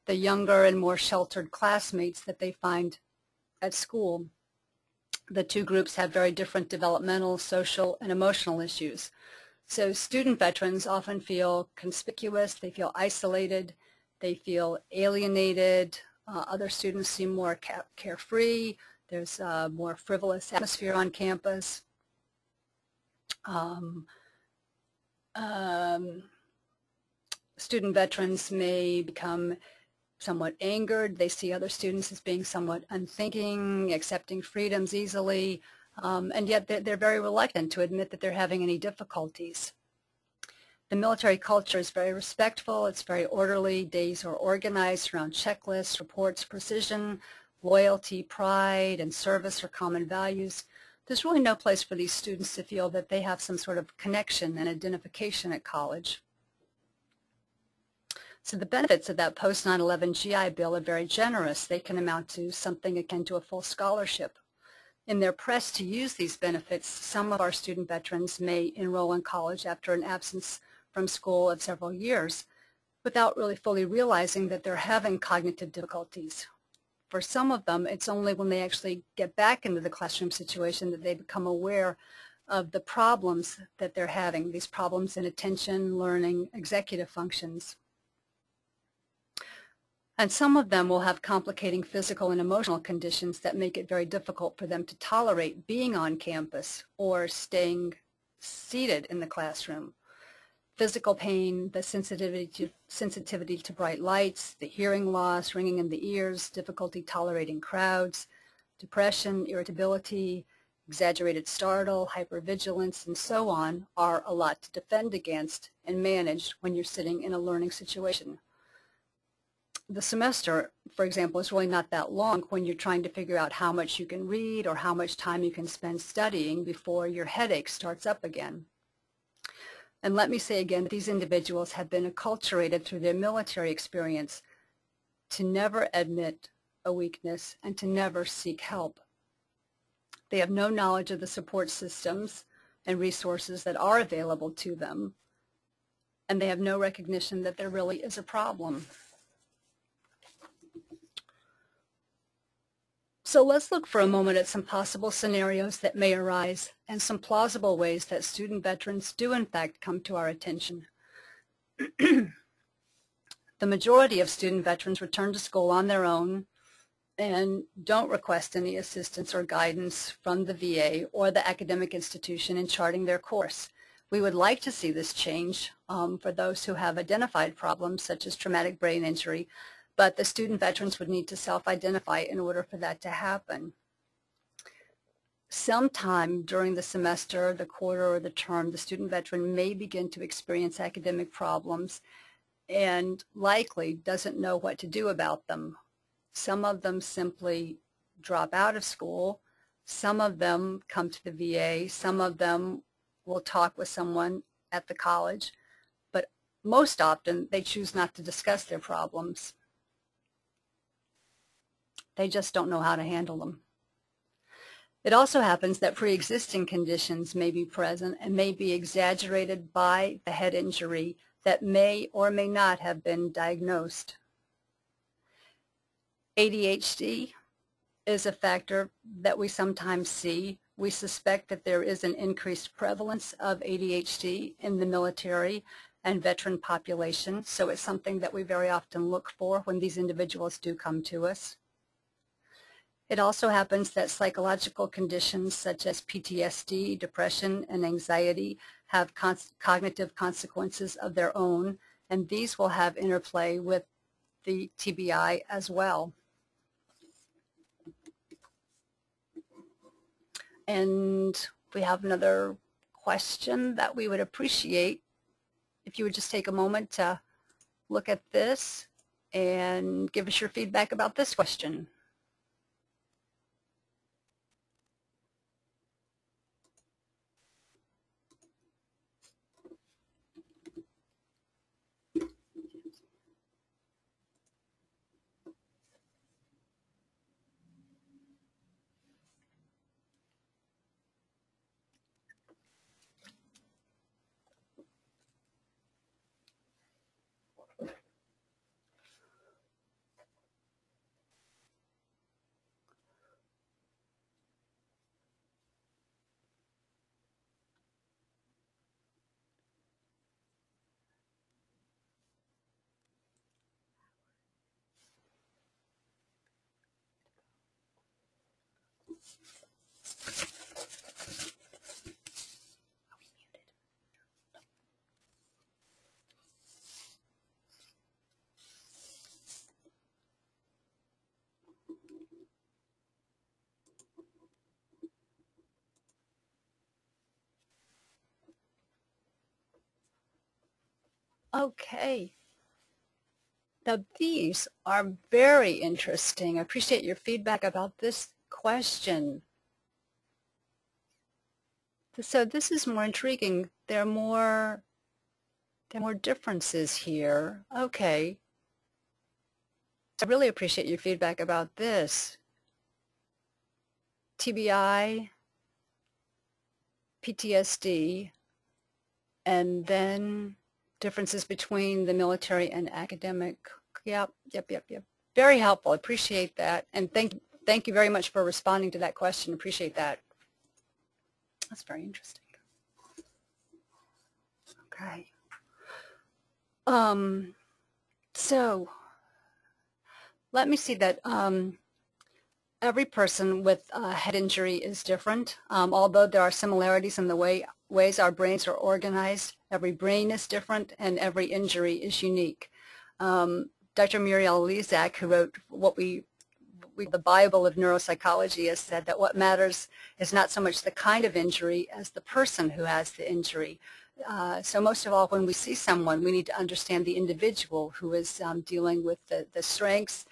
Speaker 5: the younger and more sheltered classmates that they find at school. The two groups have very different developmental, social, and emotional issues. So student veterans often feel conspicuous, they feel isolated, they feel alienated. Other students seem more carefree, There's a more frivolous atmosphere on campus. Student veterans may become somewhat angered. They see other students as being somewhat unthinking, accepting freedoms easily, and yet they're very reluctant to admit that they're having any difficulties. The military culture is very respectful. It's very orderly. Days are organized around checklists, reports, precision, loyalty, pride, and service are common values. There's really no place for these students to feel that they have some sort of connection and identification at college. So the benefits of that post 9/11 GI Bill are very generous. They can amount to something akin to a full scholarship. In their press to use these benefits, some of our student veterans may enroll in college after an absence from school of several years without really fully realizing that they're having cognitive difficulties. For some of them, it's only when they actually get back into the classroom situation that they become aware of the problems that they're having, these problems in attention, learning, executive functions. And some of them will have complicating physical and emotional conditions that make it very difficult for them to tolerate being on campus or staying seated in the classroom. Physical pain, the sensitivity to bright lights, the hearing loss, ringing in the ears, difficulty tolerating crowds, depression, irritability, exaggerated startle, hypervigilance, and so on are a lot to defend against and manage when you're sitting in a learning situation. The semester, for example, is really not that long when you're trying to figure out how much you can read or how much time you can spend studying before your headache starts up again. And let me say again, these individuals have been acculturated through their military experience to never admit a weakness and to never seek help. They have no knowledge of the support systems and resources that are available to them, and they have no recognition that there really is a problem. So let's look for a moment at some possible scenarios that may arise and some plausible ways that student veterans do in fact come to our attention. The majority of student veterans return to school on their own and don't request any assistance or guidance from the VA or the academic institution in charting their course. We would like to see this change for those who have identified problems such as traumatic brain injury, but the student veterans would need to self-identify in order for that to happen. Sometime during the semester, the quarter, or the term, the student veteran may begin to experience academic problems and likely doesn't know what to do about them. Some of them simply drop out of school. Some of them come to the VA. Some of them will talk with someone at the college. But most often, they choose not to discuss their problems. They just don't know how to handle them. It also happens that pre-existing conditions may be present and may be exaggerated by the head injury that may or may not have been diagnosed. ADHD is a factor that we sometimes see. We suspect that there is an increased prevalence of ADHD in the military and veteran population, so it's something that we very often look for when these individuals do come to us. It also happens that psychological conditions such as PTSD, depression, and anxiety have cognitive consequences of their own, and these will have interplay with the TBI as well. And we have another question that we would appreciate if you would just take a moment to look at this and give us your feedback about this question. Okay. Now these are very interesting. I appreciate your feedback about this question. So this is more intriguing. There are more differences here. Okay. I really appreciate your feedback about this. TBI, PTSD, and then differences between the military and academic. Yep. Very helpful. Appreciate that. And thank you very much for responding to that question. Appreciate that. That's very interesting. Okay. So let me see that every person with a head injury is different. Although there are similarities in the ways our brains are organized, every brain is different and every injury is unique. Dr. Muriel Lezak, who wrote what the Bible of neuropsychology, has said that what matters is not so much the kind of injury as the person who has the injury. So most of all, when we see someone, we need to understand the individual who is dealing with the strengths,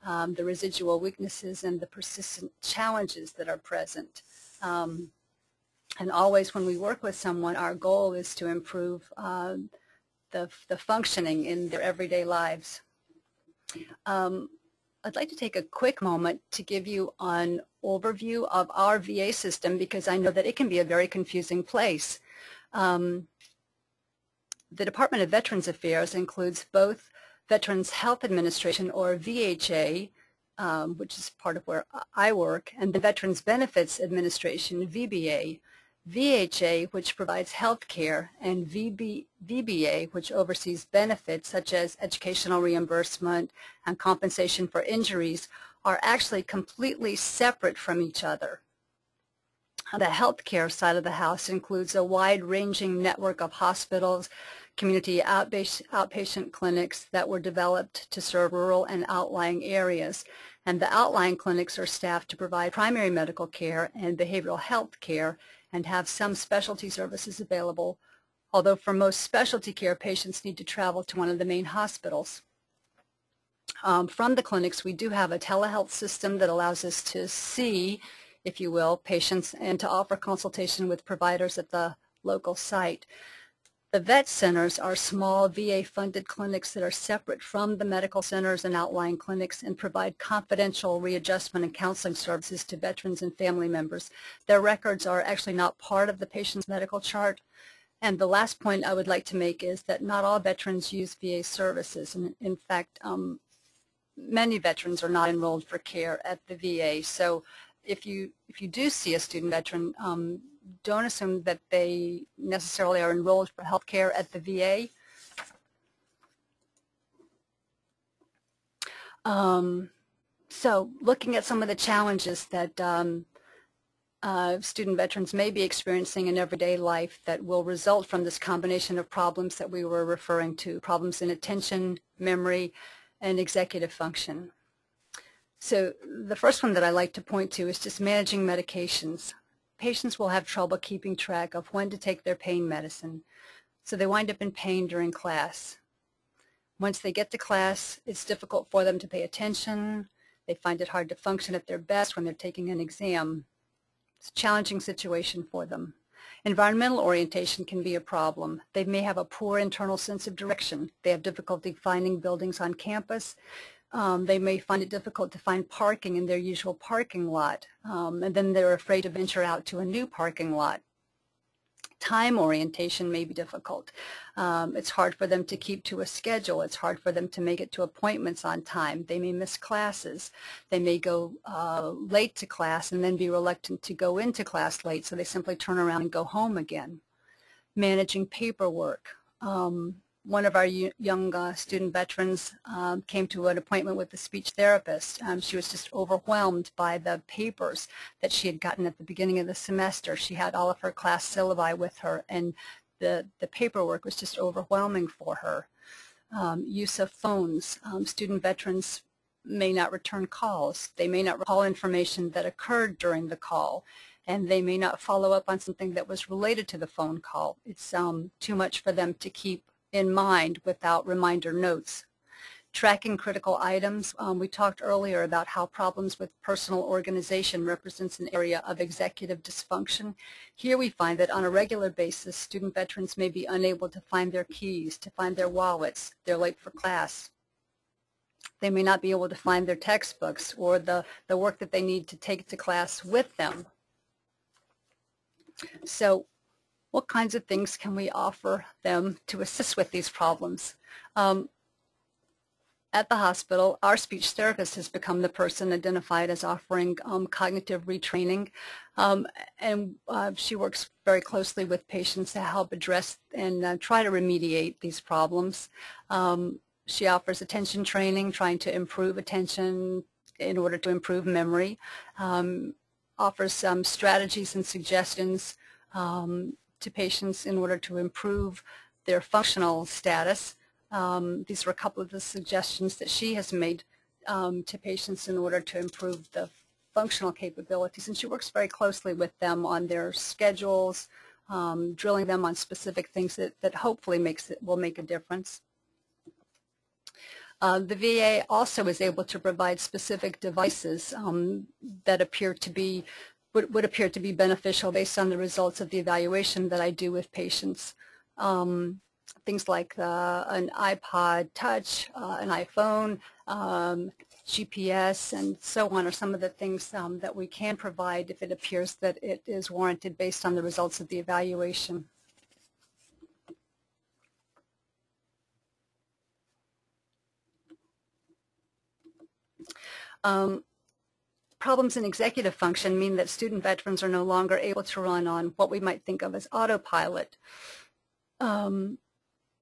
Speaker 5: the residual weaknesses, and the persistent challenges that are present. And always when we work with someone, our goal is to improve the functioning in their everyday lives. I'd like to take a quick moment to give you an overview of our VA system because I know that it can be a very confusing place. The Department of Veterans Affairs includes both Veterans Health Administration, or VHA, which is part of where I work, and the Veterans Benefits Administration, VBA. VHA, which provides health care, and VBA, which oversees benefits such as educational reimbursement and compensation for injuries, are actually completely separate from each other. The healthcare side of the house includes a wide-ranging network of hospitals, community outpatient clinics that were developed to serve rural and outlying areas. And the outlying clinics are staffed to provide primary medical care and behavioral health care and have some specialty services available, although for most specialty care, patients need to travel to one of the main hospitals. From the clinics, we do have a telehealth system that allows us to see, if you will, patients and to offer consultation with providers at the local site. The vet centers are small VA-funded clinics that are separate from the medical centers and outlying clinics and provide confidential readjustment and counseling services to veterans and family members. Their records are actually not part of the patient's medical chart. And the last point I would like to make is that not all veterans use VA services. And in fact, many veterans are not enrolled for care at the VA. So if you do see a student veteran, don't assume that they necessarily are enrolled for health care at the VA. So looking at some of the challenges that student veterans may be experiencing in everyday life that will result from this combination of problems that we were referring to, problems in attention, memory, and executive function. So the first one that I like to point to is just managing medications. Patients will have trouble keeping track of when to take their pain medicine, so they wind up in pain during class. Once they get to class, it's difficult for them to pay attention. They find it hard to function at their best when they're taking an exam. It's a challenging situation for them. Environmental orientation can be a problem. They may have a poor internal sense of direction. They have difficulty finding buildings on campus. They may find it difficult to find parking in their usual parking lot, and then they're afraid to venture out to a new parking lot. Time orientation may be difficult. It's hard for them to keep to a schedule. It's hard for them to make it to appointments on time. They may miss classes. They may go late to class and then be reluctant to go into class late, so they simply turn around and go home again. Managing paperwork. One of our young student veterans came to an appointment with a speech therapist. She was just overwhelmed by the papers that she had gotten at the beginning of the semester. She had all of her class syllabi with her, and the paperwork was just overwhelming for her. Use of phones. Student veterans may not return calls. They may not recall information that occurred during the call, and they may not follow up on something that was related to the phone call. It's too much for them to keep in mind without reminder notes. Tracking critical items. We talked earlier about how problems with personal organization represents an area of executive dysfunction. Here we find that on a regular basis, student veterans may be unable to find their keys, to find their wallets, they're late for class. They may not be able to find their textbooks or the work that they need to take to class with them. So what kinds of things can we offer them to assist with these problems? At the hospital, our speech therapist has become the person identified as offering cognitive retraining, and she works very closely with patients to help address and try to remediate these problems. She offers attention training, trying to improve attention in order to improve memory, offers some strategies and suggestions to patients in order to improve their functional status. These are a couple of the suggestions that she has made to patients in order to improve the functional capabilities, and she works very closely with them on their schedules, drilling them on specific things that hopefully will make a difference. The VA also is able to provide specific devices that would appear to be beneficial based on the results of the evaluation that I do with patients. Things like an iPod Touch, an iPhone, GPS, and so on are some of the things that we can provide if it appears that it is warranted based on the results of the evaluation. Problems in executive function mean that student veterans are no longer able to run on what we might think of as autopilot.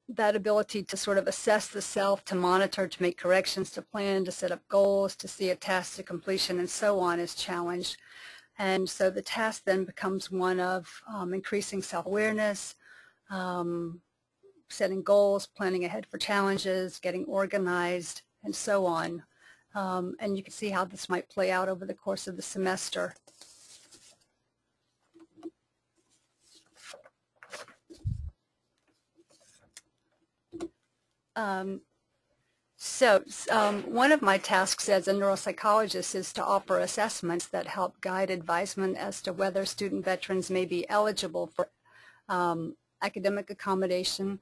Speaker 5: That ability to sort of assess the self, to monitor, to make corrections, to plan, to set up goals, to see a task to completion, and so on is challenged. And so the task then becomes one of increasing self-awareness, setting goals, planning ahead for challenges, getting organized, and so on. And you can see how this might play out over the course of the semester. One of my tasks as a neuropsychologist is to offer assessments that help guide advisement as to whether student veterans may be eligible for academic accommodation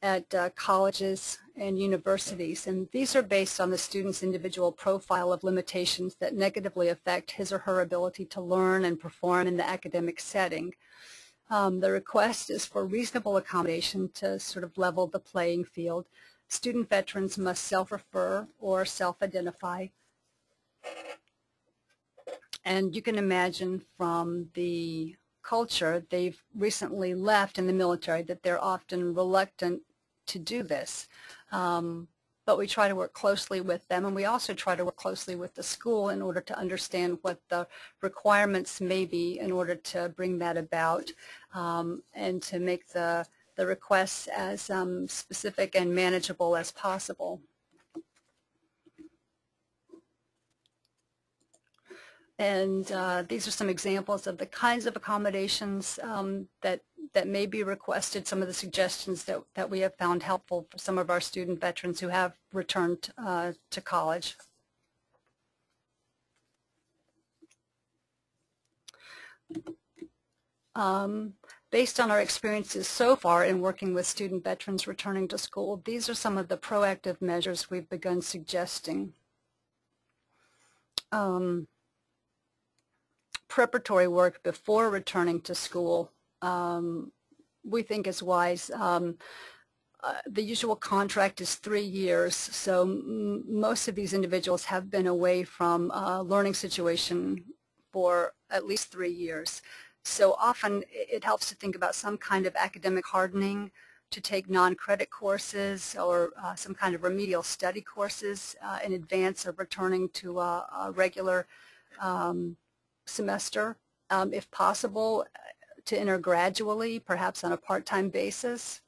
Speaker 5: at colleges and universities. And these are based on the student's individual profile of limitations that negatively affect his or her ability to learn and perform in the academic setting. The request is for reasonable accommodation to sort of level the playing field. Student veterans must self-refer or self-identify. And you can imagine from the culture they've recently left in the military that they're often reluctant to do this. But we try to work closely with them, and we also try to work closely with the school in order to understand what the requirements may be in order to bring that about, and to make the requests as specific and manageable as possible. And these are some examples of the kinds of accommodations that may be requested, some of the suggestions that we have found helpful for some of our student veterans who have returned to college. Based on our experiences so far in working with student veterans returning to school, these are some of the proactive measures we've begun suggesting. Preparatory work before returning to school we think is wise. The usual contract is 3 years, so most of these individuals have been away from a learning situation for at least 3 years. So often it helps to think about some kind of academic hardening, to take non-credit courses or some kind of remedial study courses in advance of returning to a regular semester, if possible, to enter gradually, perhaps on a part-time basis.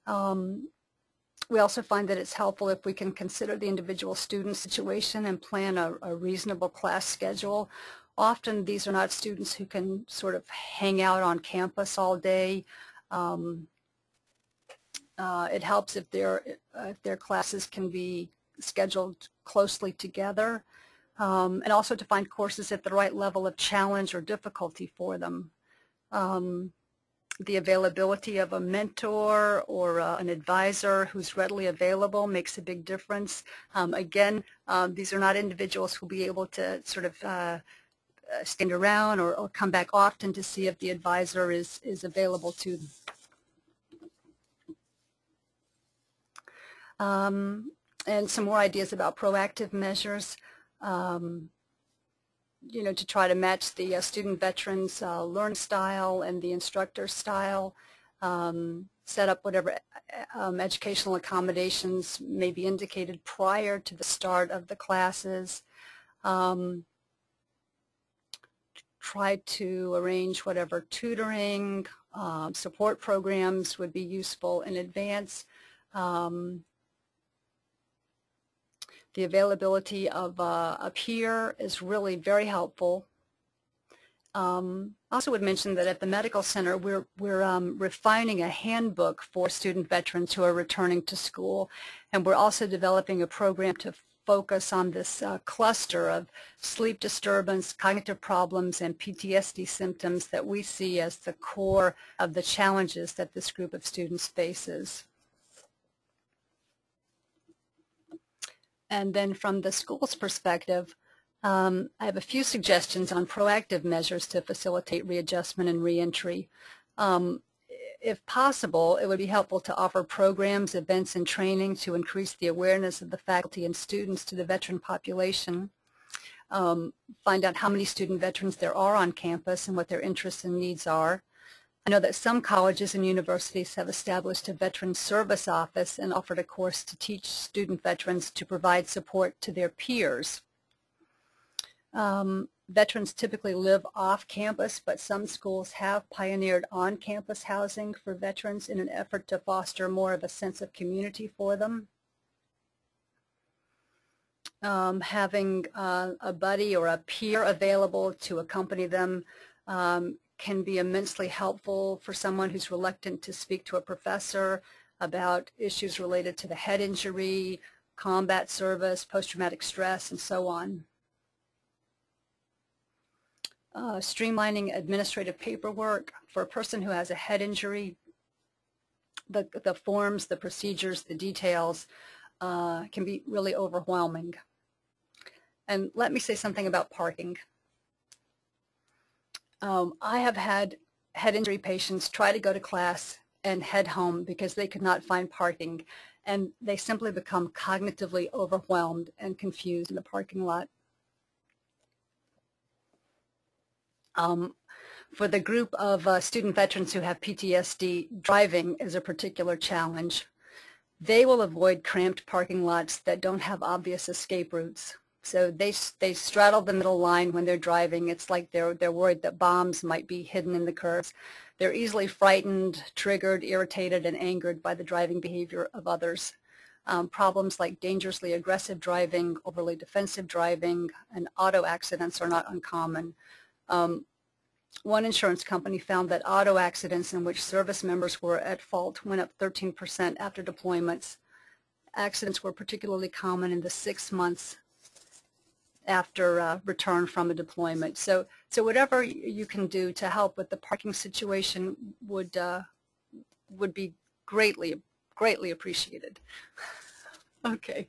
Speaker 5: We also find that it's helpful if we can consider the individual student situation and plan a reasonable class schedule. Often these are not students who can sort of hang out on campus all day. It helps if their classes can be scheduled closely together, and also to find courses at the right level of challenge or difficulty for them. The availability of a mentor or an advisor who's readily available makes a big difference. Again, these are not individuals who will be able to sort of stand around or come back often to see if the advisor is available to them. And some more ideas about proactive measures, you know, to try to match the student veterans' learn style and the instructor style, set up whatever educational accommodations may be indicated prior to the start of the classes. Try to arrange whatever tutoring, support programs would be useful in advance. The availability of a peer is really very helpful. Also would mention that at the medical center we're refining a handbook for student veterans who are returning to school, and we're also developing a program to focus on this cluster of sleep disturbance, cognitive problems, and PTSD symptoms that we see as the core of the challenges that this group of students faces. And then from the school's perspective, I have a few suggestions on proactive measures to facilitate readjustment and reentry. If possible, it would be helpful to offer programs, events, and training to increase the awareness of the faculty and students to the veteran population. Find out how many student veterans there are on campus and what their interests and needs are. I know that some colleges and universities have established a veteran service office and offered a course to teach student veterans to provide support to their peers. Veterans typically live off campus, but some schools have pioneered on-campus housing for veterans in an effort to foster more of a sense of community for them. Having a buddy or a peer available to accompany them can be immensely helpful for someone who's reluctant to speak to a professor about issues related to the head injury, combat service, post-traumatic stress, and so on. Streamlining administrative paperwork for a person who has a head injury. The forms, the procedures, the details can be really overwhelming. And let me say something about parking. I have had head injury patients try to go to class and head home because they could not find parking, and they simply become cognitively overwhelmed and confused in the parking lot. For the group of student veterans who have PTSD, driving is a particular challenge. They will avoid cramped parking lots that don't have obvious escape routes. So they straddle the middle line when they're driving. It's like they're worried that bombs might be hidden in the curves. They're easily frightened, triggered, irritated, and angered by the driving behavior of others. Problems like dangerously aggressive driving, overly defensive driving, and auto accidents are not uncommon. One insurance company found that auto accidents in which service members were at fault went up 13% after deployments. Accidents were particularly common in the 6 months after return from a deployment. So whatever you can do to help with the parking situation would be greatly appreciated. Okay,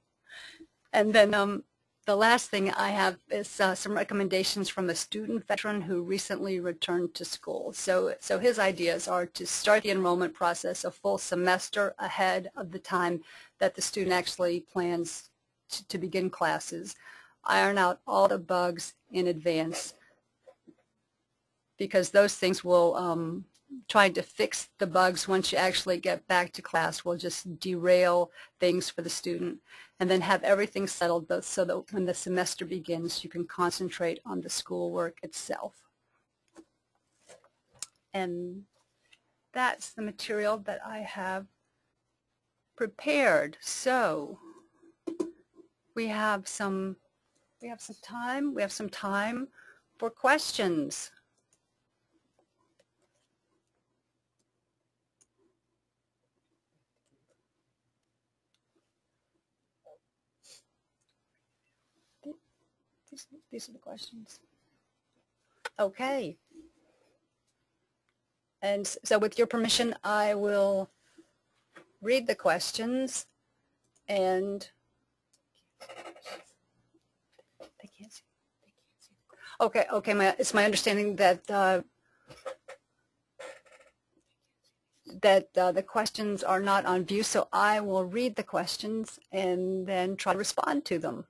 Speaker 5: and then the last thing I have is some recommendations from a student veteran who recently returned to school. So his ideas are to start the enrollment process a full semester ahead of the time that the student actually plans to begin classes. Iron out all the bugs in advance, because those things will, trying to fix the bugs once you actually get back to class will just derail things for the student. And then have everything settled so that when the semester begins, you can concentrate on the schoolwork itself. And that's the material that I have prepared. So we have some time for questions. These are the questions. Okay. And so with your permission, I will read the questions, and they can't see. Okay, it's my understanding that the questions are not on view, so I will read the questions and then try to respond to them.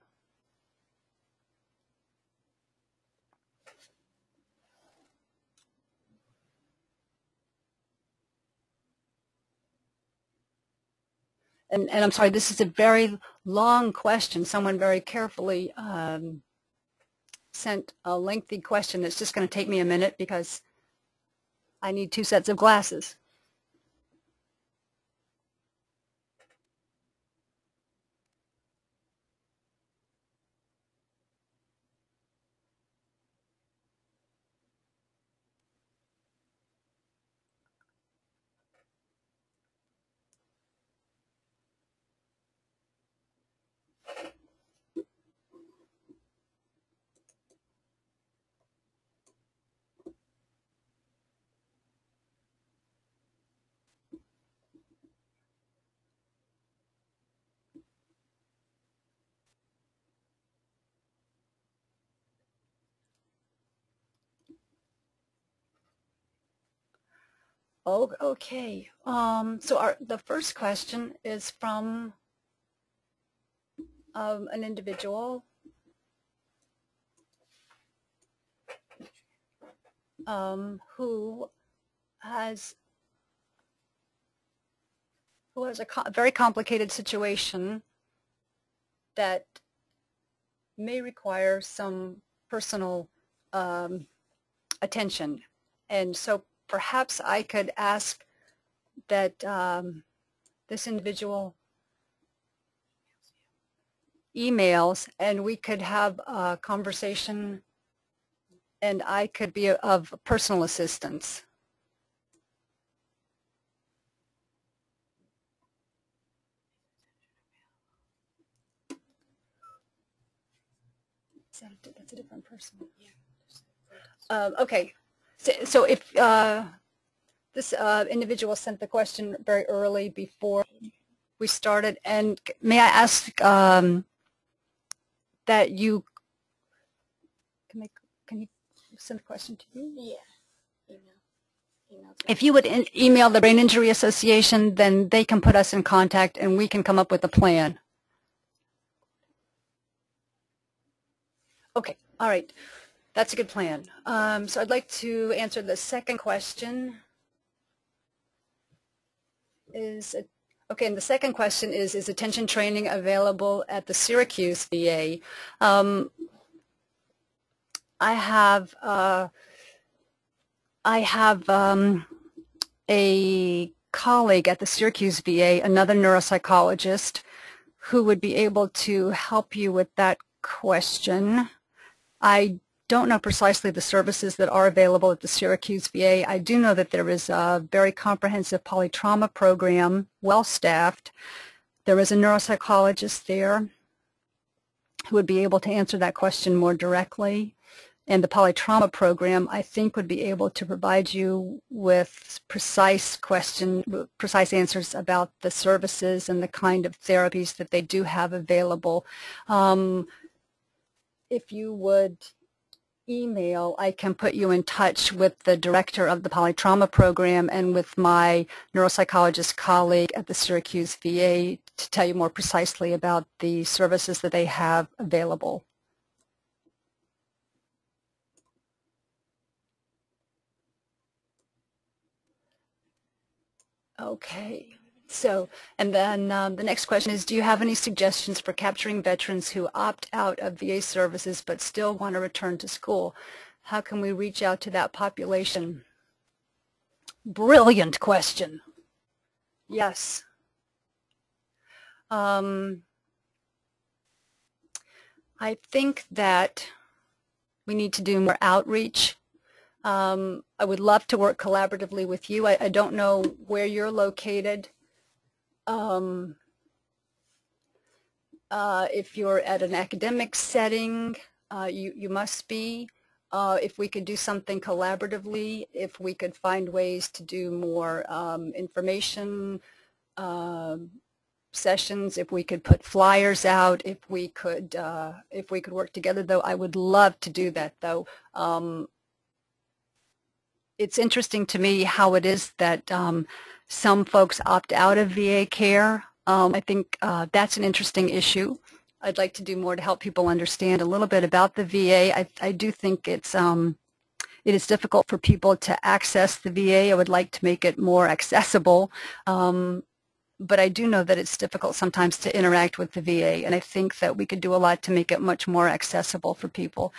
Speaker 5: And I'm sorry, this is a very long question. Someone very carefully sent a lengthy question that's just going to take me a minute because I need 2 sets of glasses. Oh, okay. So the first question is from an individual who has a very complicated situation that may require some personal attention. And so perhaps I could ask that this individual emails and we could have a conversation and I could be of personal assistance. That's a different person. Yeah. Okay. So if this individual sent the question very early before we started, and may I ask that you can you send the question to you?
Speaker 2: Yeah. Email.
Speaker 5: If you would email the Brain Injury Association, then they can put us in contact and we can come up with a plan. Okay, all right. That's a good plan. So I'd like to answer the second question. Okay, and the second question is attention training available at the Syracuse VA? I have a colleague at the Syracuse VA, another neuropsychologist, who would be able to help you with that question. I don't know precisely the services that are available at the Syracuse VA. I do know that there is a very comprehensive polytrauma program, well-staffed. There is a neuropsychologist there who would be able to answer that question more directly. And the polytrauma program, I think, would be able to provide you with precise answers about the services and the kind of therapies that they do have available. If you would email, I can put you in touch with the director of the polytrauma program and with my neuropsychologist colleague at the Syracuse VA to tell you more precisely about the services that they have available. Okay. So, and then the next question is, do you have any suggestions for capturing veterans who opt out of VA services but still want to return to school? How can we reach out to that population? Brilliant question. Yes. I think that we need to do more outreach. I would love to work collaboratively with you. I don't know where you're located. If you're at an academic setting, you must be. If we could do something collaboratively, if we could find ways to do more information sessions, if we could put flyers out, if we could work together, though I would love to do that, though. It's interesting to me how it is that some folks opt out of VA care. I think that's an interesting issue. I'd like to do more to help people understand a little bit about the VA. I do think it is difficult for people to access the VA. I would like to make it more accessible. But I do know that it's difficult sometimes to interact with the VA, and I think that we could do a lot to make it much more accessible for people.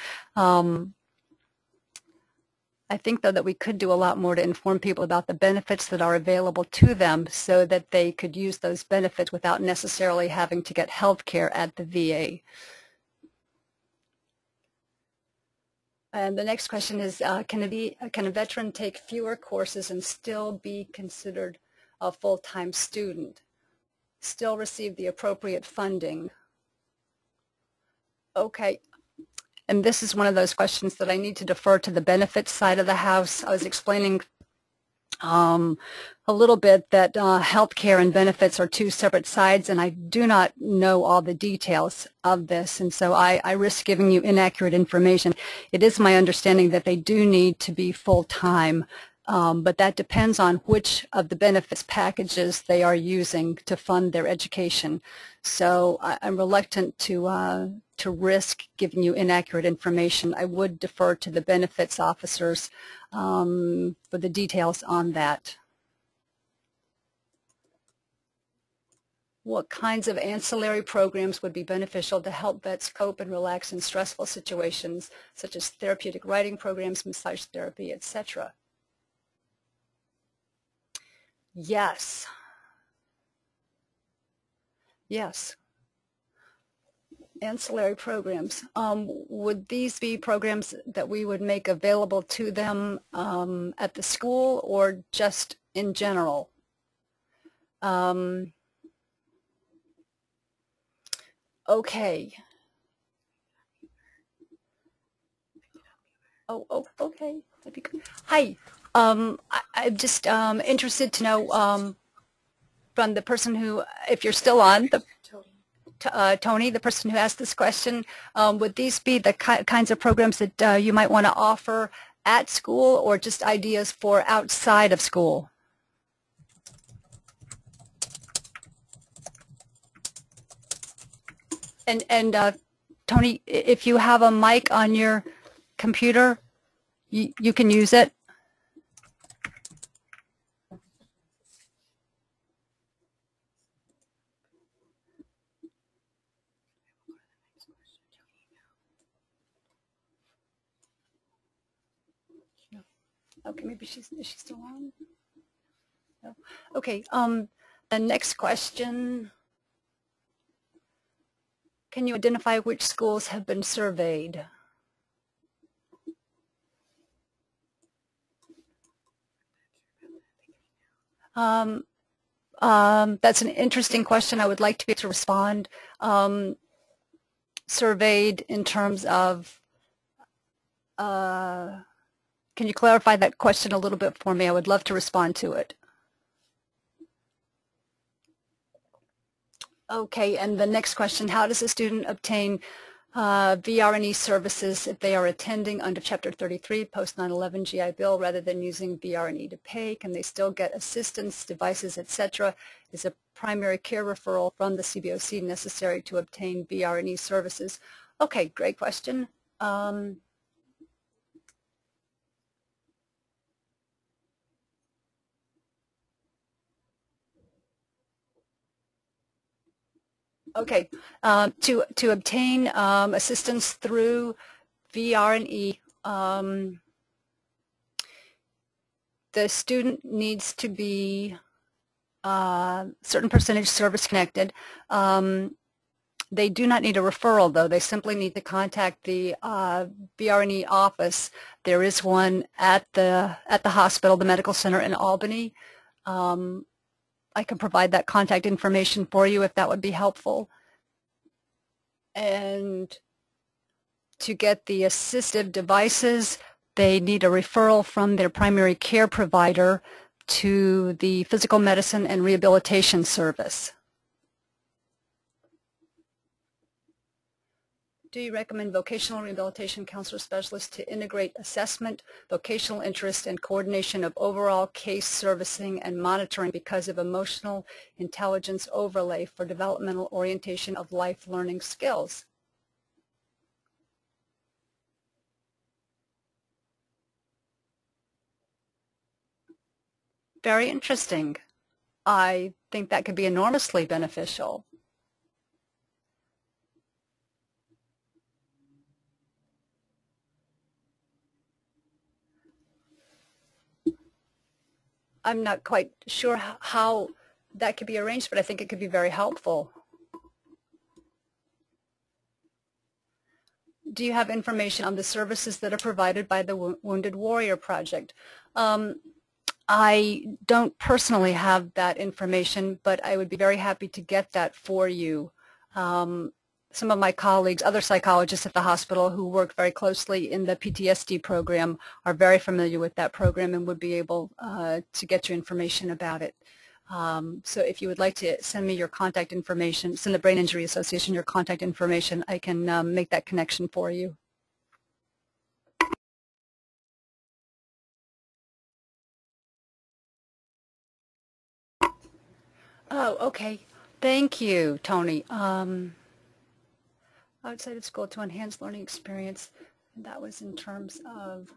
Speaker 5: I think, though, that we could do a lot more to inform people about the benefits that are available to them so that they could use those benefits without necessarily having to get health care at the VA. And the next question is, can a veteran take fewer courses and still be considered a full-time student, still receive the appropriate funding? Okay. And this is one of those questions that I need to defer to the benefits side of the house. I was explaining a little bit that health care and benefits are two separate sides, and I do not know all the details of this, and so I risk giving you inaccurate information. It is my understanding that they do need to be full-time, but that depends on which of the benefits packages they are using to fund their education. So I'm reluctant to risk giving you inaccurate information. I would defer to the benefits officers for the details on that. What kinds of ancillary programs would be beneficial to help vets cope and relax in stressful situations, such as therapeutic writing programs, massage therapy, etc.? Yes. Yes. Ancillary programs. Would these be programs that we would make available to them at the school or just in general? Okay. Oh, okay. That'd be good. Hi. I'm just interested to know from the person who, if you're still on, Tony, the person who asked this question, would these be the kinds of programs that you might want to offer at school or just ideas for outside of school? And Tony, if you have a mic on your computer, you can use it. Okay, maybe is she still on? No. Okay, the next question. Can you identify which schools have been surveyed? That's an interesting question. I would like to be able to respond. Surveyed in terms of, can you clarify that question a little bit for me? I would love to respond to it. Okay, and the next question, how does a student obtain VR&E services if they are attending under Chapter 33 post 9/11 GI Bill rather than using VR&E to pay? Can they still get assistance, devices, etc.? Is a primary care referral from the CBOC necessary to obtain VR&E services? Okay, great question. Okay, to obtain assistance through VR&E, the student needs to be certain percentage service connected. They do not need a referral, though. They simply need to contact the VR&E office. There is one at the hospital, the medical center in Albany. I can provide that contact information for you if that would be helpful. And to get the assistive devices, they need a referral from their primary care provider to the physical medicine and rehabilitation service. Do you recommend vocational rehabilitation counselor specialists to integrate assessment, vocational interest, and coordination of overall case servicing and monitoring because of emotional intelligence overlay for developmental orientation of life learning skills? Very interesting. I think that could be enormously beneficial. I'm not quite sure how that could be arranged, but I think it could be very helpful. Do you have information on the services that are provided by the Wounded Warrior Project? I don't personally have that information, but I would be very happy to get that for you. Some of my colleagues, other psychologists at the hospital who work very closely in the PTSD program, are very familiar with that program and would be able to get you information about it. So if you would like to send me your contact information, send the Brain Injury Association your contact information, I can make that connection for you. Oh, okay. Thank you, Tony. Outside of school to enhance learning experience, and that was in terms of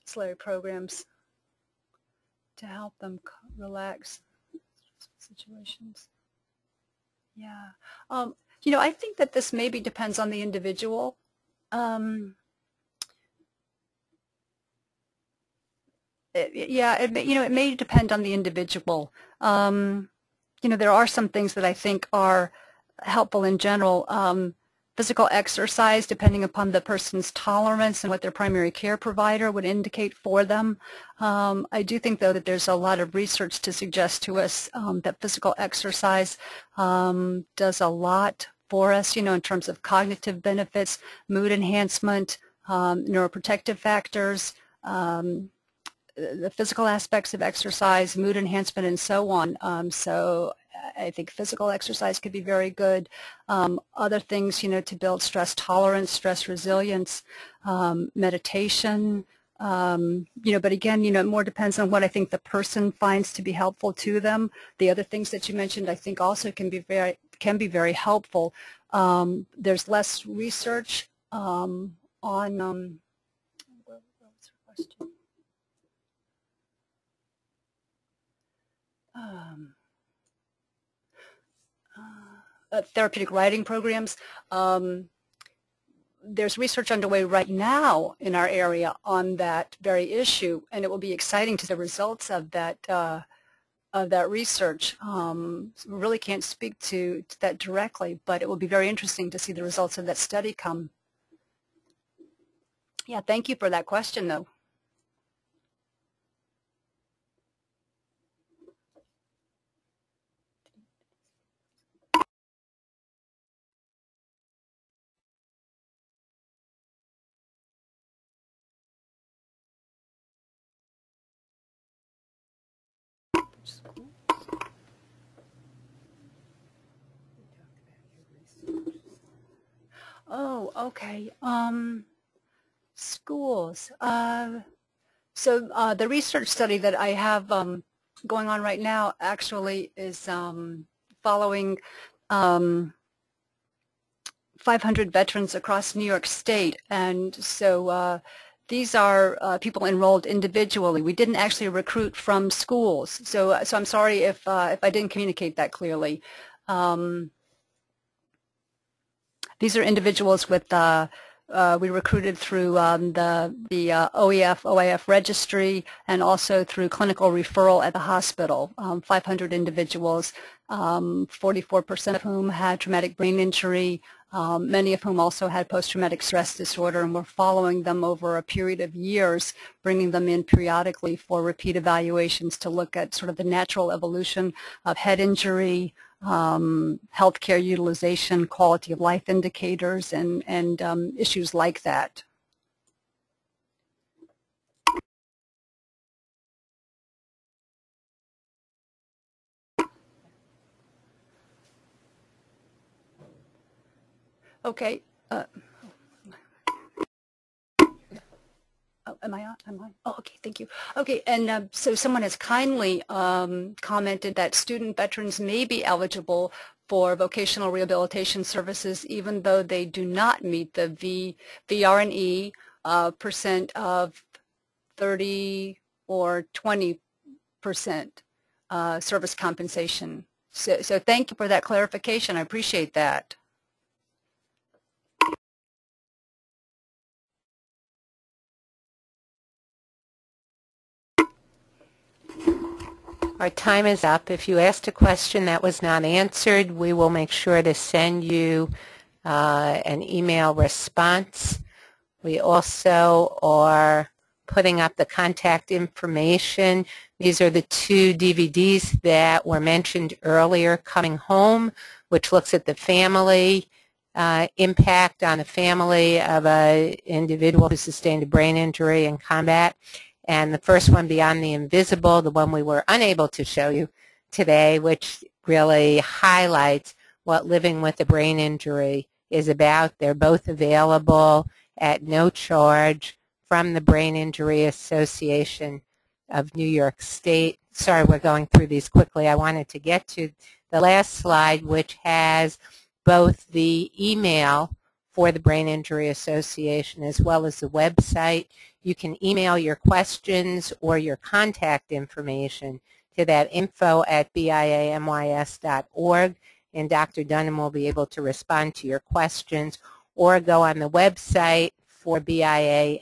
Speaker 5: ancillary programs to help them relax situations. Yeah. You know, I think that this maybe depends on the individual. It may depend on the individual. You know, there are some things that I think are helpful in general. Physical exercise, depending upon the person's tolerance and what their primary care provider would indicate for them. I do think, though, that there's a lot of research to suggest to us that physical exercise does a lot for us, you know, in terms of cognitive benefits, mood enhancement, neuroprotective factors, the physical aspects of exercise, mood enhancement, and so on. So I think physical exercise could be very good. Other things, you know, to build stress tolerance, stress resilience, meditation, you know, but again, you know, it more depends on what I think the person finds to be helpful to them. The other things that you mentioned, I think, also can be very helpful. There's less research on what was her question? Therapeutic writing programs. There's research underway right now in our area on that very issue, and it will be exciting to see the results of that research. We really can't speak to that directly, but it will be very interesting to see the results of that study come. Yeah, thank you for that question, though. Oh, okay. Schools. So the research study that I have going on right now actually is following 500 veterans across New York State, and so these are people enrolled individually. We didn't actually recruit from schools, so I'm sorry if I didn't communicate that clearly. These are individuals with we recruited through the OEF registry and also through clinical referral at the hospital. 500 individuals, 44% of whom had traumatic brain injury, many of whom also had post-traumatic stress disorder, and we're following them over a period of years, bringing them in periodically for repeat evaluations to look at sort of the natural evolution of head injury, healthcare utilization, quality of life indicators, and issues like that. Okay. Oh, am I on? Oh, okay, thank you. Okay, and so someone has kindly commented that student veterans may be eligible for vocational rehabilitation services even though they do not meet the VR&E percent of 30 or 20% service compensation. So thank you for that clarification. I appreciate that.
Speaker 1: Our time is up. If you asked a question that was not answered, we will make sure to send you an email response. We also are putting up the contact information. These are the 2 DVDs that were mentioned earlier, Coming Home, which looks at the family impact on the family of an individual who sustained a brain injury in combat. And the first one, Beyond the Invisible, the one we were unable to show you today, which really highlights what living with a brain injury is about. They're both available at no charge from the Brain Injury Association of New York State. Sorry, we're going through these quickly. I wanted to get to the last slide, which has both the email for the Brain Injury Association as well as the website. You can email your questions or your contact information to that info@biamys.org, and Dr. Dunnam will be able to respond to your questions, or go on the website for bianys.org,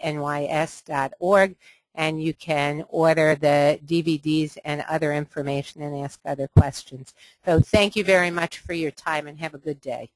Speaker 1: and you can order the DVDs and other information and ask other questions. So thank you very much for your time, and have a good day.